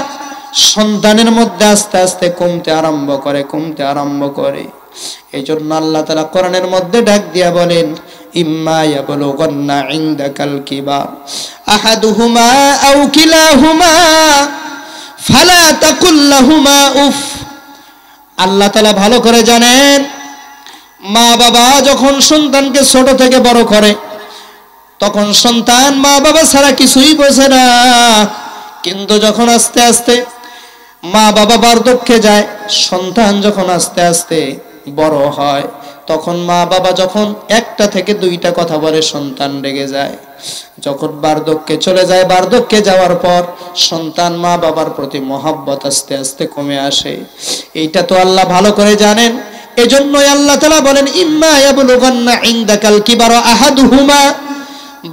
সন্তানের মধ্যে আস্তে আস্তে কমতে আরম্ভ করে, কমতে আরম্ভ করে। এই জন্য আল্লাহ তাআলা কোরআনের মধ্যে ডাক দিয়া বলেন, ইম্মা ইয়াবলুগান্না ইনদাকাল কিবার আহাদুহুমা আও কিলাহুমা ফালা তাকুল লাহুমা উফ। আল্লাহ তাআলা ভালো করে জানেন, মা বাবা যখন সন্তানকে ছোট থেকে বড় করে, তখন সন্তান মা বাবা ছাড়া কিছুই বোঝে না। কিন্তু যখন আস্তে আস্তে মা বাবা বার্ধক্যে যায়, সন্তান যখন আস্তে আস্তে বড় হয়, তখন মা বাবা যখন একটা থেকে দুইটা কথা বলে, সন্তান রেগে যায়। যখন বার্ধক্যে চলে যায়, বার্ধক্যে যাওয়ার পর সন্তান মা বাবার প্রতি মহব্বত আস্তে আস্তে কমে আসে। এইটা তো আল্লাহ ভালো করে জানেন। এজন্যই আল্লাহ তাআলা বলেন, ইম্মা ইয়াবলুগান্না ইনদাকাল কিবার আহাদুহুমা,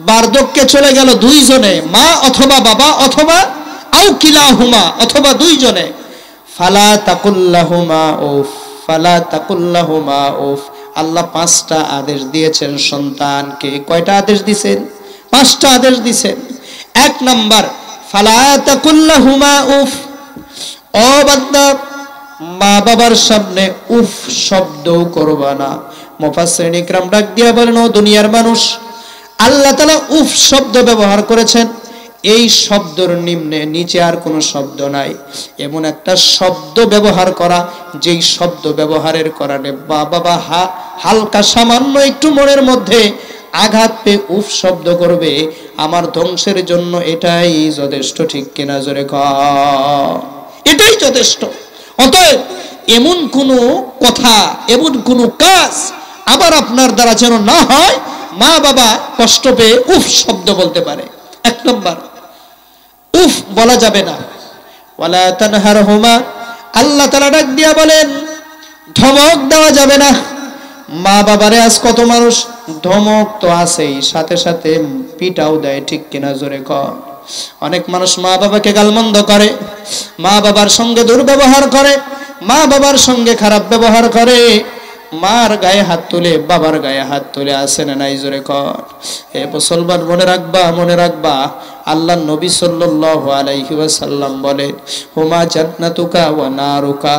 বার্ধক্যে চলে গেল দুইজনে, মা অথবা বাবা, অথবা আও কিলাহুমা, অথবা দুইজনে, ফালা তাকুল লাহুমা উফ, ফালা তাকুল লাহুমা উফ। আল্লাহ 5টা আদেশ দিয়েছেন সন্তানকে। কয়টা আদেশ দিয়েছেন? 5টা আদেশ দিয়েছেন। 1 নাম্বার, ফালা তাকুল লাহুমা উফ, ও বান্দা, মা বাবার সামনে উফ শব্দ করবা না। মুফাসসিরিন ইকরাম ডাক দিয়া বলেন, ও দুনিয়ার মানুষ, আল্লাহ তাআলা উফ শব্দ ব্যবহার করেছেন, এই শব্দের নিচে আর কোনো শব্দ নাই। এমন একটা শব্দ ব্যবহার করা, যেই শব্দ ব্যবহারের কারণে বাবা হালকা সামান্য একটু মনের মধ্যে আঘাত পেয়ে উফ শব্দ করবে, আমার ধ্বংসের জন্য এটাই যথেষ্ট, ঠিক কিনা জোরে কর? এটাই যথেষ্ট। অতএব এমন কোনো কথা, এমন কোনো কাজ আবার আপনার দ্বারা যেন না হয়, মা বাবা কষ্ট পেয়ে উফ শব্দ বলতে পারে। 1 নম্বর, উফ বলা যাবে না। ওয়ালা তানহারহুমা, আল্লাহ তাআলা ডাক দিয়া বলেন, ধমক দেওয়া যাবে না। মা বাবারে আজ কত মানুষ ধমক তো আছেই, সাথে সাথে পিটাও দেয়, ঠিক কিনা জোরে কর? অনেক মানুষ মা বাবাকে গালমন্দ করে, মা বাবার সঙ্গে দুর্ব্যবহার করে, মা বাবার সঙ্গে খারাপ ব্যবহার করে, মার গায়ে হাত তুলে, বাবার গায়ে হাত তুলে, আসে না নাই জোরে কর? হে মুসলমান, মনে রাখবা, মনে রাখবা, আল্লাহ নবী সাল্লাল্লাহু আলাইহি ওয়াসাল্লাম বলেন, হুমা জান্নাতুকা ওয়া নারুকা,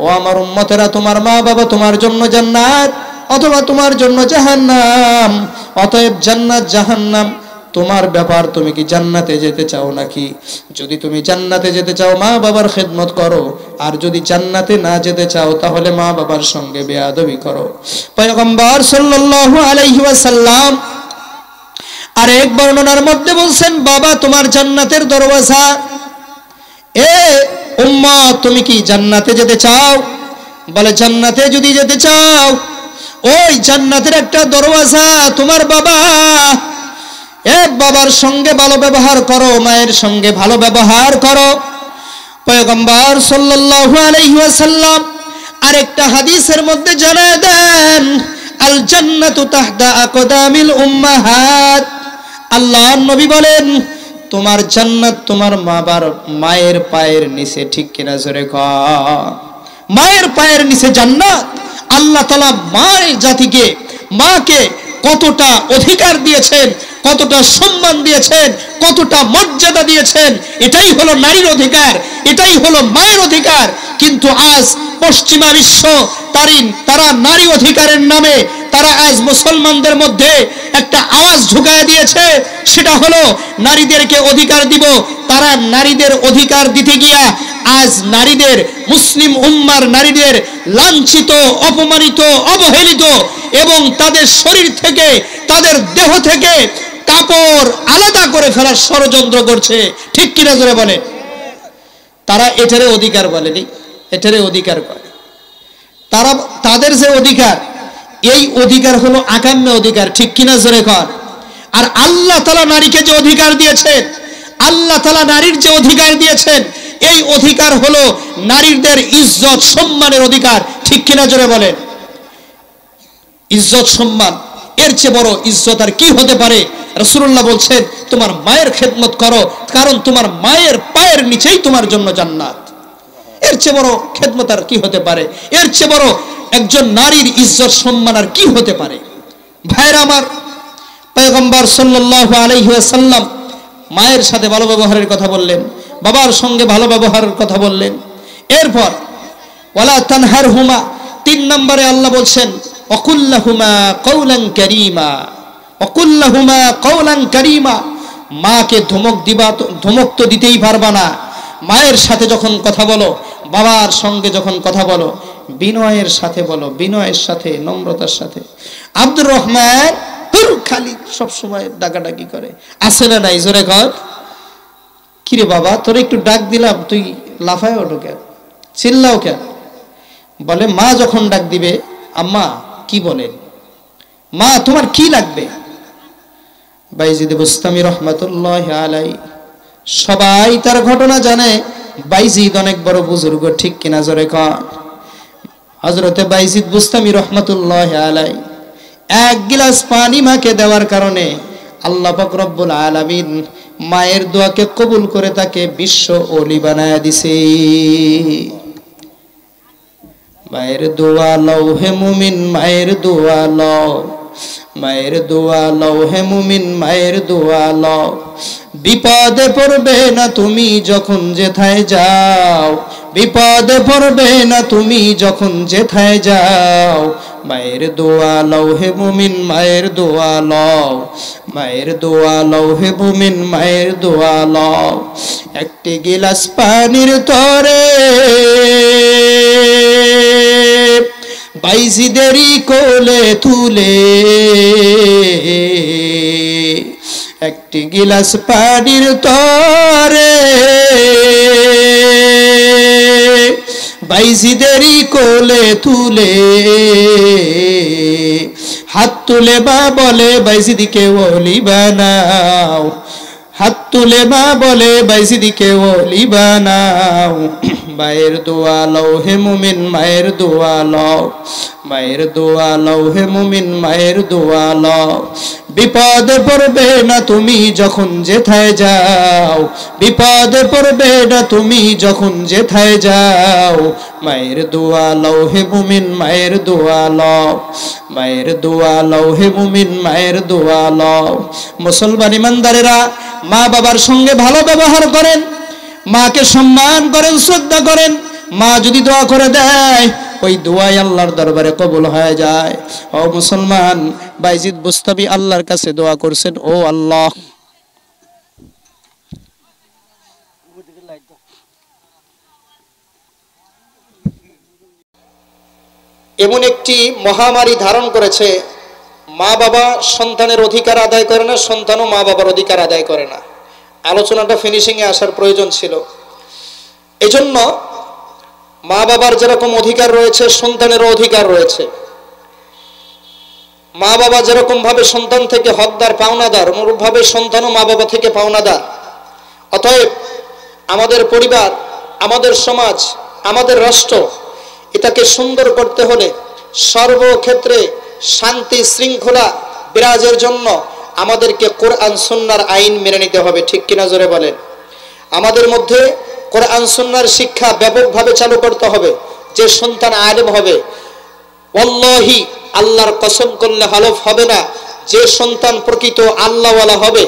ও আমার উম্মতেরা, তোমার মা বাবা তোমার জন্য জান্নাত অথবা তোমার জন্য জাহান্নাম। অতএব জান্নাত জাহান্নাম তোমার ব্যাপার। তুমি কি জান্নাতে যেতে চাও নাকি? যদি তুমি জান্নাতে যেতে চাও, মা বাবার খেদমত করো, আর যদি জান্নাতে না যেতে চাও, তাহলে মা বাবার সঙ্গে বেয়াদবি করো। পয়গম্বর সাল্লাল্লাহু আলাইহি ওয়াসাল্লাম আরেক বর্ণনার মধ্যে বলছেন, বাবা তোমার জান্নাতের দরওয়াজা। এ উম্মত, তুমি কি জান্নাতে যেতে চাও? বলে জান্নাতে যদি যেতে চাও, ওই জান্নাতের একটা দরওয়াজা তোমার বাবা। বাবার সঙ্গে ভালো ব্যবহার করো, মায়ের সঙ্গে ভালো ব্যবহার করো। পয়গম্বর সাল্লাল্লাহু আলাইহি ওয়াসাল্লাম আরেকটা হাদিসের মধ্যে জানায় দেন, আল জান্নাতু তাহতা আকদামিল উম্মাহাত। আল্লাহর নবী বলেন, তোমার জান্নাত তোমার মায়ের পায়ের নিচে। ঠিক কিনা জোরে কর। মায়ের পায়ের নিচে জান্নাত। আল্লাহ তাআলা মায়ের জাতিকে, মাকে কতটা অধিকার দিয়েছেন, কতটা সম্মান দিয়েছেন, কতটা মর্যাদা দিয়েছেন। এটাই হলো নারীর অধিকার, এটাই হলো মায়ের অধিকার। কিন্তু আজ পশ্চিমা বিশ্ব তারা নারী অধিকারের নামে তারা আজ মুসলমানদের মধ্যে একটা আওয়াজ ঢুকায় দিয়েছে, সেটা হলো নারীদেরকে অধিকার দিব। তারা নারীদের অধিকার দিতে গিয়া আজ নারীদের, মুসলিম উম্মার নারীদের লাঞ্ছিত, অপমানিত, অবহেলিত এবং তাদের শরীর থেকে, তাদের দেহ থেকে কাপড় আলাদা করে ফেলার ষড়যন্ত্র করছে। ঠিক কিনা জোরে বলে? তারা এটারে অধিকার বলেনি, এটারে অধিকার করে। তাদের যে অধিকার, এই অধিকার হলো আকাম্য অধিকার। ঠিক কিনা জোরে কর। আর আল্লাহ তাআলা নারীকে যে অধিকার দিয়েছেন, আল্লাহ তাআলা নারীর যে অধিকার দিয়েছেন, এই অধিকার হলো নারীদের ইজ্জত সম্মানের অধিকার। ঠিক কিনা জোরে বলেন? ইজ্জত সম্মান, এর চেয়ে বড় ইজ্জত আর কি হতে পারে? রাসূলুল্লাহ বলছেন, তোমার মায়ের খেদমত করো, কারণ তোমার মায়ের পায়ের নিচেই তোমার জন্য জান্নাত। এর চেয়ে বড় খেদমত আর কি হতে পারে? এর চেয়ে বড় একজন নারীর ইজ্জত সম্মান আর কি হতে পারে? ভাইরা আমার, পয়গম্বর সাল্লাল্লাহু আলাইহি ওয়াসাল্লাম মায়ের সাথে ভালো ব্যবহারের কথা বললেন, বাবার সঙ্গে ভালো ব্যবহারের কথা বললেন। এরপর ওয়ালা তানহারহুমা, 3 নম্বরে আল্লাহ বলছেন, ওয়াকুল্লাহুমা কওলান কারীমা। ওয়াকুল্লাহুমা কওলান কারীমা। মাকে ধমক তো দিতেই পারবা না। মায়ের সাথে যখন কথা বলো, বাবার সঙ্গে যখন কথা বলো, বিনয়ের সাথে বলো, বিনয়ের সাথে, নম্রতার সাথে। আব্দুর রহমান খালি সবসময় ডাকাডাকি করে, আছে না নাই? জোরে কর। কিরে বাবা, তোর একটু ডাক দিলাম, তুই লাফায় ওঠো কেন, চিল্লাও কেন? বলে মা যখন ডাক দিবে, আম্মা কি বলেন, মা তোমার কি লাগবে? বাইজিদ বুস্তামি রহমাতুল্লাহি আলাইহি, সবাই তার ঘটনা জানে। বাইজিদ অনেক বড় বুজুর্গ। ঠিক কিনা জোরে কর। হযরতে বাইজিদ বুস্তামি রহমাতুল্লাহি আলাইহি এক গিলাস পানি মাকে দেওয়ার কারণে আল্লাহ পাক রব্বুল আলামিন মায়ের দোয়াকে কবুল করে তাকে বিশ্ব ওলি বানায়া দিছে। মায়ের দোয়া লও হে মুমিন, মায়ের দোয়া লও, মায়ের দোয়া লও হে মুমিন, মায়ের দোয়া লও। বিপদে পড়বে না তুমি যখন যেথায় যাও, বিপদে পড়বে না তুমি যখন যেথায় যাও। মায়ের দোয়া লও হে মুমিন, মায়ের দোয়া লও, মায়ের দোয়া লও হে মুমিন, মায়ের দোয়া লও। একটি গিলাস পানির তরে বাইজিদেরই কোলে তুলে, একটি গিলাস পানির তরে বাইজিদেরই কোলে তুলে, হাত তুলে মা বলে বাইজিদিকে ওলি বানাও, হাত তুলে মা বলে বাইজিদিকে ওলি বানাও। মায়ের দোয়া লও হে মুমিন, মায়ের দোয়া লও, মায়ের দোয়া লও হে মুমিন, মায়ের দোয়া লও। বিপদে পড়বে না তুমি যখন যেথায় যাও, বিপদে পড়বে না তুমি যখন যেথায় যাও। মায়ের দোয়া লও হে মুমিন, মায়ের দোয়া লও, মায়ের দোয়া লও হে মুমিন, মায়ের দোয়া লও। মুসলমান ইমানদারেরা, মা বাবার সঙ্গে ভালো ব্যবহার করেন, মাকে সম্মান করেন, শ্রদ্ধা করেন। মা যদি দোয়া করে দেয়, ওই দোয়াই আল্লাহর দরবারে কবুল হয়ে যায়। ও মুসলমান, বাইজিদ বুস্তামি আল্লাহর কাছে দোয়া করছেন, ও আল্লাহ, এমন একটি মহামারী ধারণ করেছে, মা বাবা সন্তানের অধিকার আদায় করে না, সন্তানও মা বাবার অধিকার আদায় করে না। আলোচনাটা ফিনিশিংয়ে আসার প্রয়োজন ছিল। এজন্য মা বাবার যেরকম অধিকার রয়েছে সন্তানেরও অধিকার রয়েছে। মা বাবা যেরকম ভাবে সন্তান থেকে হকদার পাওনাদার, অনুরূপভাবে সন্তানও মা বাবা থেকে পাওনাদার। অতএব আমাদের পরিবার, আমাদের সমাজ, আমাদের রাষ্ট্র, এটাকে সুন্দর করতে হলে সর্বক্ষেত্রে শান্তি শৃঙ্খলা বিরাজের জন্য আমাদেরকে কোরআন সুন্নাহর আইন মেনে নিতে হবে। ঠিক কিনা জোরে বলেন? আমাদের মধ্যে কোরআন সুন্নাহর শিক্ষা ব্যাপকভাবে চালু করতে হবে। যে সন্তান আলেম হবে, ওয়াল্লাহি আল্লাহর কসম করলে হালফ হবে না, যে সন্তান প্রকৃত আল্লাহওয়ালা হবে,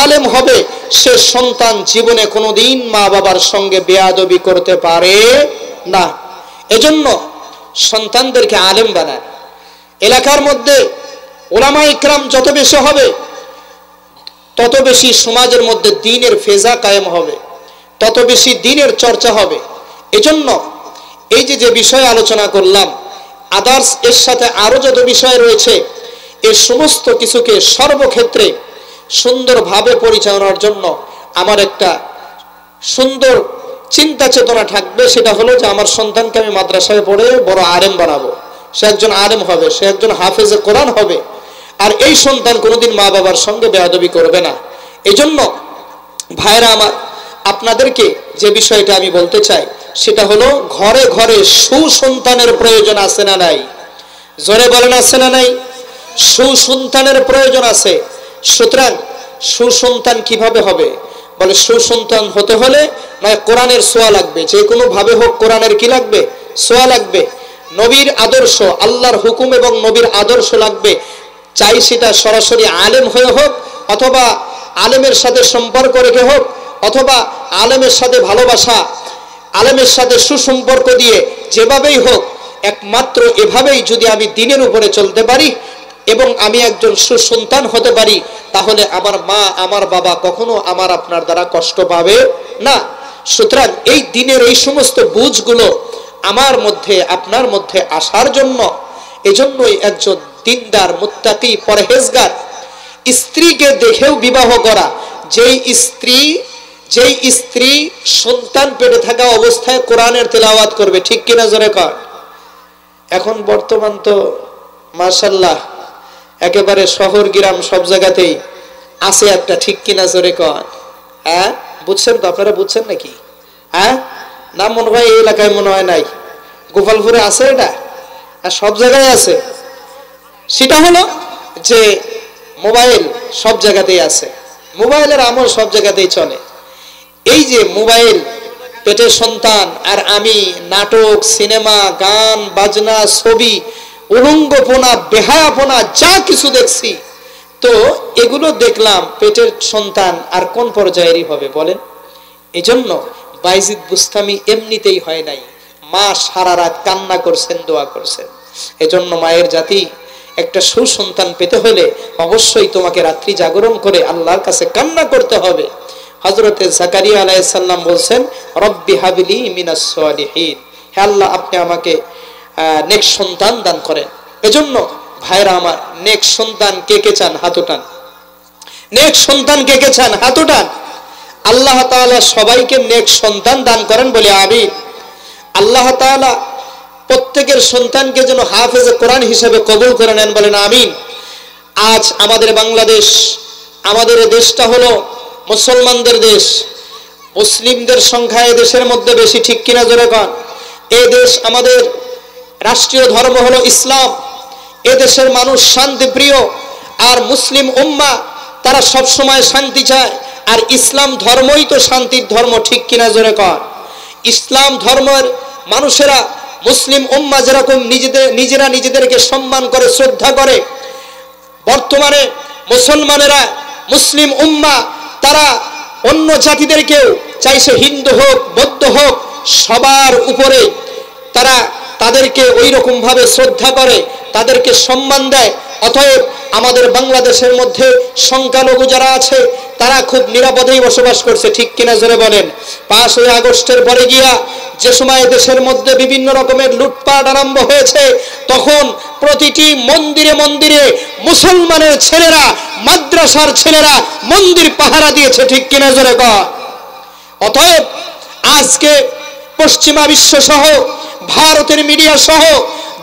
আলেম হবে, সে সন্তান জীবনে কোনোদিন মা বাবার সঙ্গে বেয়াদবি করতে পারে না। এজন্য সন্তানদেরকে আলেম বানায়। এলাকার মধ্যে ওলামা ইকরাম যত বেশি হবে তত বেশি সমাজের মধ্যে দ্বীনের ফেজা কায়েম হবে, তত বেশি দ্বীনের চর্চা হবে। এজন্য এই যে বিষয় আলোচনা করলাম, আদার্স এর সাথে আরো যত বিষয় রয়েছে, এই সমস্ত কিছুকে সর্বক্ষেত্রে সুন্দরভাবে পরিচালনার জন্য আমার একটা সুন্দর চিন্তা চেতনা থাকবে। সেটা হলো যে আমার সন্তানকে আমি মাদ্রাসায় পড়ে বড় আলেম বানাবো, সে একজন আলেম হবে, সে একজন হাফেজে কোরআন হবে, আর এই সন্তান কোনোদিন মা বাবার সঙ্গে বেয়াদবি করবে না। এই জন্য ভাইরা আমার, আপনাদেরকে যে বিষয়টা আমি বলতে চাই সেটা হলো ঘরে ঘরে সুসন্তানের প্রয়োজন আছে না নাই? জোরে বলেন আছে না নাই? সুসন্তানের প্রয়োজন আছে। সুতরাং সুসন্তান কিভাবে হবে? বলে সুসন্তান হতে হলে নয় কোরআনের ছোঁয়া লাগবে, যে কোনো ভাবে হোক কোরআনের কি লাগবে? ছোঁয়া লাগবে। নবীর আদর্শ, আল্লাহর হুকুম এবং নবীর আদর্শ লাগবে। চাই সেটা সরাসরি আলেম হয়ে হোক, অথবা আলেমের সাথে সম্পর্ক রেখে হোক, অথবা আলেমের সাথে ভালোবাসা, আলেমের সাথে সুসম্পর্ক দিয়ে যেভাবেই হোক, একমাত্র এভাবেই যদি আমি দ্বীনের উপরে চলতে পারি এবং আমি একজন সুসন্তান হতে পারি, তাহলে আমার মা আমার বাবা কখনো আমার আপনার দ্বারা কষ্ট পাবে না। সুতরাং এই দ্বীনের এই সমস্ত বুঝগুলো আমার মধ্যে আপনার মধ্যে আসার জন্য, এজন্যই একজন দিনদার মুত্তাকি পরহেজগার স্ত্রীকে দেখেও বিবাহ করা। যেই স্ত্রী সন্তান পেটে থাকা অবস্থায় কোরআনের তেলাওয়াত করবে, ঠিক কিনা জোরে কর? এখন বর্তমান তো মাশাআল্লাহ একেবারে শহর গ্রাম সব জায়গাতেই আছে একটা, ঠিক কিনা জোরে কর? হ্যাঁ, বুঝছেন তো? আপনারা বুঝছেন নাকি? হ্যাঁ, না মনে হয় এই এলাকায় মনে হয় নাই, গোপালপুরে আছে এটা, আর সব জায়গায় আছে। সেটা হলো যে মোবাইল সব জায়গাতেই আছে, মোবাইলের আমল সব জায়গাতেই চলে। এই যে মোবাইল, পেটের সন্তান আর আমি, নাটক, সিনেমা, গান বাজনা, ছবি, উলঙ্গপনা, বেহায়াপনা যা কিছু দেখছি, তো এগুলো দেখলাম পেটের সন্তান আর কোন পর্যায়েরই হবে বলেন? এজন্য বাইজিদ বুস্তামি এমনিতেই হয় নাই, মা সারা রাত কান্না করছেন, দোয়া করছেন। এজন্য মায়ের জাতি, একটা সুসন্তান পেতে হলে অবশ্যই তোমাকে রাত্রি জাগরণ করে আল্লাহর কাছে কান্না করতে হবে। হযরতে জাকারিয়া আলাইহিস সালাম বলছেন, রব্বি হাবলি মিনাস সালিহিন, হে আল্লাহ আপনি আমাকে নেক সন্তান দান করেন। এজন্য ভাইরা আমার, নেক সন্তান কে কে চান? হাত উঠান। নেক সন্তান কে কে চান? হাত উঠান। আল্লাহ তাআলা সবাইকে নেক সন্তান দান করেন বলে আমিন। আল্লাহ তাআলা প্রত্যেকের সন্তানকে যেন হাফেজে কোরআন হিসেবে কবুল করে নেন, বলেন আমিন। আজ আমাদের বাংলাদেশ, আমাদের দেশটা হলো মুসলমানদের দেশ, মুসলিমদের সংখ্যা এই দেশের মধ্যে বেশি, ঠিক কিনা জোরে কন? এই দেশ, আমাদের রাষ্ট্রীয় ধর্ম হলো ইসলাম। এ দেশের মানুষ শান্তিপ্রিয়, আর মুসলিম উম্মাহ তারা সব সময় শান্তি চায়, আর ইসলাম ধর্মই তো শান্তির ধর্ম, ঠিক কিনা জোরে কন? ইসলাম ধর্মের মানুষেরা, মুসলিম উম্মাহ যেরকম নিজেরা নিজেদেরকে সম্মান করে, শ্রদ্ধা করে, বর্তমানে মুসলমানেরা, মুসলিম উম্মাহ তারা অন্য জাতিদেরকেও, চাই সে হিন্দু হোক, বৌদ্ধ হোক, সবার উপরে তারা তাদেরকে ওই রকম ভাবে শ্রদ্ধা করে, তাদেরকে সম্মান দেয়। অতএব আমাদের বাংলাদেশের মধ্যে সংখ্যালঘু যারা আছে তারা খুব নিরাপদেই বসবাস করছে, ঠিক কিনা জোরে বলেন? 5ই আগস্টের পরে গিয়া যে সময় দেশের মধ্যে বিভিন্ন রকমের লুটপাট আরম্ভ হয়েছে, তখন প্রতিটি মন্দিরে মন্দিরে মুসলমানের ছেলেরা, মাদ্রাসার ছেলেরা মন্দির পাহারা দিয়েছে, ঠিক কিনা জোরে কর। অতএব আজকে পশ্চিমা বিশ্ব সহ ভারতের মিডিয়া সহ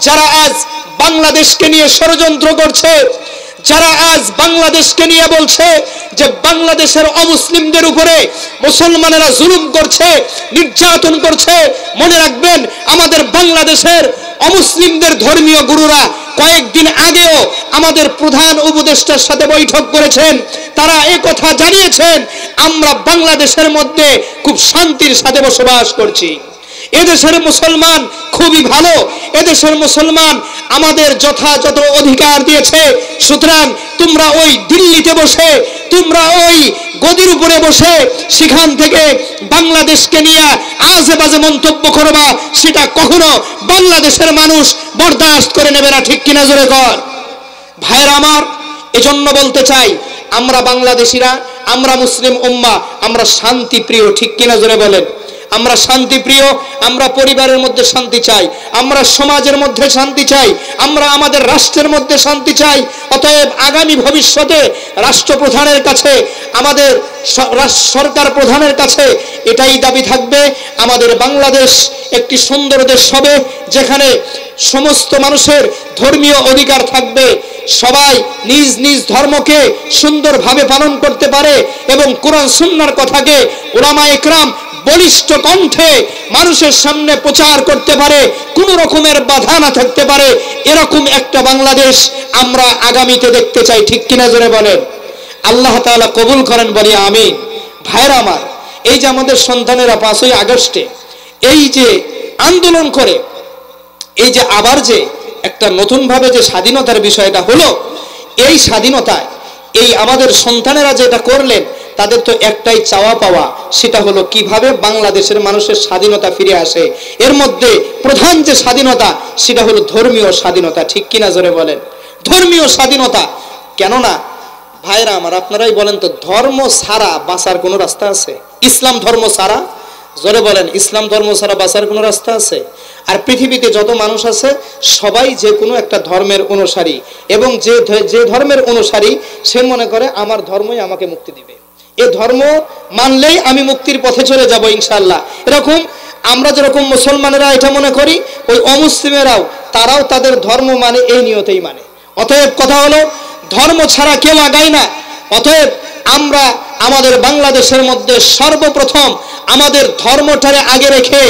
যারা আজ বাংলাদেশকে নিয়ে ষড়যন্ত্র করছে, যারা আজ বাংলাদেশকে নিয়ে বলছে যে বাংলাদেশের অমুসলিমদের উপরে মুসলমানেরা জুলুম করছে, নির্যাতন করছে, মনে রাখবেন আমাদের বাংলাদেশের অমুসলিমদের ধর্মীয় গুরুরা কয়েকদিন আগেও আমাদের প্রধান উপদেষ্টার সাথে বৈঠক করেছেন। তারা কথা জানিয়েছেন আমরা বাংলাদেশের মধ্যে খুব শান্তির সাথে বসবাস করছি, এদেশের মুসলমান খুবই ভালো, এদেশের মুসলমান আমাদের যথাযথ অধিকার দিয়েছে। সুতরাং তোমরা ওই দিল্লিতে বসে, তোমরা ওই গদির উপরে বসে সেখান থেকে বাংলাদেশকে নিয়ে আজে বাজে মন্তব্য করবা, সেটা কখনো বাংলাদেশের মানুষ বরদাস্ত করে নেবে না, ঠিক কিনা জোরে কর। ভাইরা আমার, এজন্য বলতে চাই আমরা বাংলাদেশিরা, আমরা মুসলিম উম্মাহ, আমরা শান্তি প্রিয়, ঠিক কিনা জোরে বলেন। আমরা শান্তি প্রিয়, আমরা পরিবারের মধ্যে শান্তি চাই, আমরা সমাজের মধ্যে শান্তি চাই, আমরা আমাদের রাষ্ট্রের মধ্যে শান্তি চাই। অতএব আগামী ভবিষ্যতে রাষ্ট্রপ্রধানের কাছে, আমাদের সরকার প্রধানের কাছে এটাই দাবি থাকবে, আমাদের বাংলাদেশ একটি সুন্দর দেশ হবে, যেখানে সমস্ত মানুষের ধর্মীয় অধিকার থাকবে, সবাই নিজ নিজ ধর্মকে সুন্দরভাবে পালন করতে পারে এবং কোরআন সুন্নাহর কথাকে উলামায়ে কেরাম বলিষ্ঠ কণ্ঠে মানুষের সামনে প্রচার করতে পারে, কোন রকমের বাধা না থাকতে পারে, এরকম একটা বাংলাদেশ আমরা আগামীতে দেখতে চাই, ঠিক কিনা জোরে বলেন। আল্লাহ তাআলা কবুল করেন, বলি আমিন। ভাইরা আমার, এই যে আমাদের সন্তানেরা 5ই আগস্টে এই যে আন্দোলন করে, এই যে আবার যে একটা নতুন ভাবে যে স্বাধীনতার বিষয়টা হলো, এই স্বাধীনতায় এই আমাদের সন্তানেরা যেটা করলেন, তাদের তো একটাই চাওয়া পাওয়া, সেটা হলো কিভাবে বাংলাদেশের মানুষের স্বাধীনতা ফিরে আসে। এর মধ্যে প্রধান যে স্বাধীনতা, সেটা হলো ধর্মীয় স্বাধীনতা, ঠিক কিনা জোরে বলেন। ধর্মীয় স্বাধীনতা, কেননা ভাইরা আমার আপনারাই বলেন তো, ধর্ম ছাড়া বাঁচার কোনো রাস্তা আছে? ইসলাম ধর্ম ছাড়া, জোরে বলেন, ইসলাম ধর্ম ছাড়া বাঁচার কোনো রাস্তা আছে? আর পৃথিবীতে যত মানুষ আছে সবাই যে কোনো একটা ধর্মের অনুসারী, এবং যে ধর্মের অনুসারী সে মনে করে আমার ধর্মই আমাকে মুক্তি দিবে, এ ধর্ম মানলেই আমি মুক্তির পথে চলে যাব ইনশাআল্লাহ। এরকম আমরা যেরকম মুসলমানেরা এটা মনে করি, ওই অমুসলিমেরাও তারাও তাদের ধর্ম মানে এই নিয়তেই মানে। অতএব কথা হলো ধর্ম ছাড়া কেউ আগায় না। অতএব আমরা আমাদের বাংলাদেশের মধ্যে সর্বপ্রথম আমাদের ধর্মটারে আগে রেখে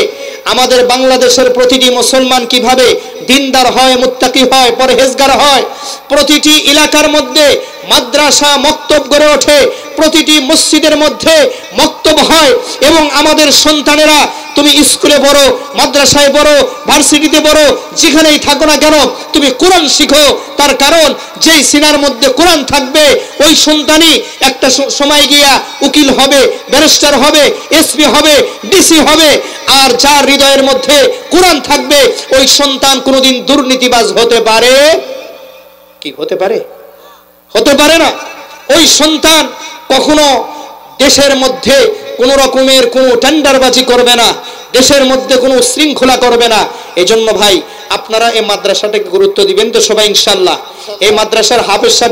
আমাদের বাংলাদেশের প্রতিটি মুসলমান কিভাবে দিনদার হয়, মুত্তাকি হয়, পরহেজগার হয়, প্রতিটি এলাকার মধ্যে মাদ্রাসা মক্তব গড়ে ওঠে, প্রতিটি মসজিদের মধ্যে মক্তব হয়, এবং আমাদের সন্তানেরা তুমি স্কুলে পড়ো, মাদ্রাসায় পড়ো, ভার্সিটিতে পড়ো, যেখানেই থাকো না কেন তুমি কোরআন শিখো। তার কারণ যেই সিনার মধ্যে কোরআন থাকবে ওই সন্তানই একটা সময় গিয়া উকিল হবে, ব্যারিস্টার হবে, এসপি হবে, ডিসি হবে। আর যার হৃদয়ের মধ্যে কোরআন থাকবে ওই সন্তান কোনোদিন দুর্নীতিবাজ হতে পারে কি? হতে পারে? হতে পারে না। ওই সন্তান কখনো দেশের মধ্যে কোনো রকমের কোনো টেন্ডারবাজি করবে না, দেশের মধ্যে কোনো শৃঙ্খলা করবে না। এজন্য ভাই আপনারা এই মাদ্রাসাটাকে গুরুত্ব দিবেন তো সবাই ইনশাআল্লাহ। এই মাদ্রাসার হাফেজ সাহেব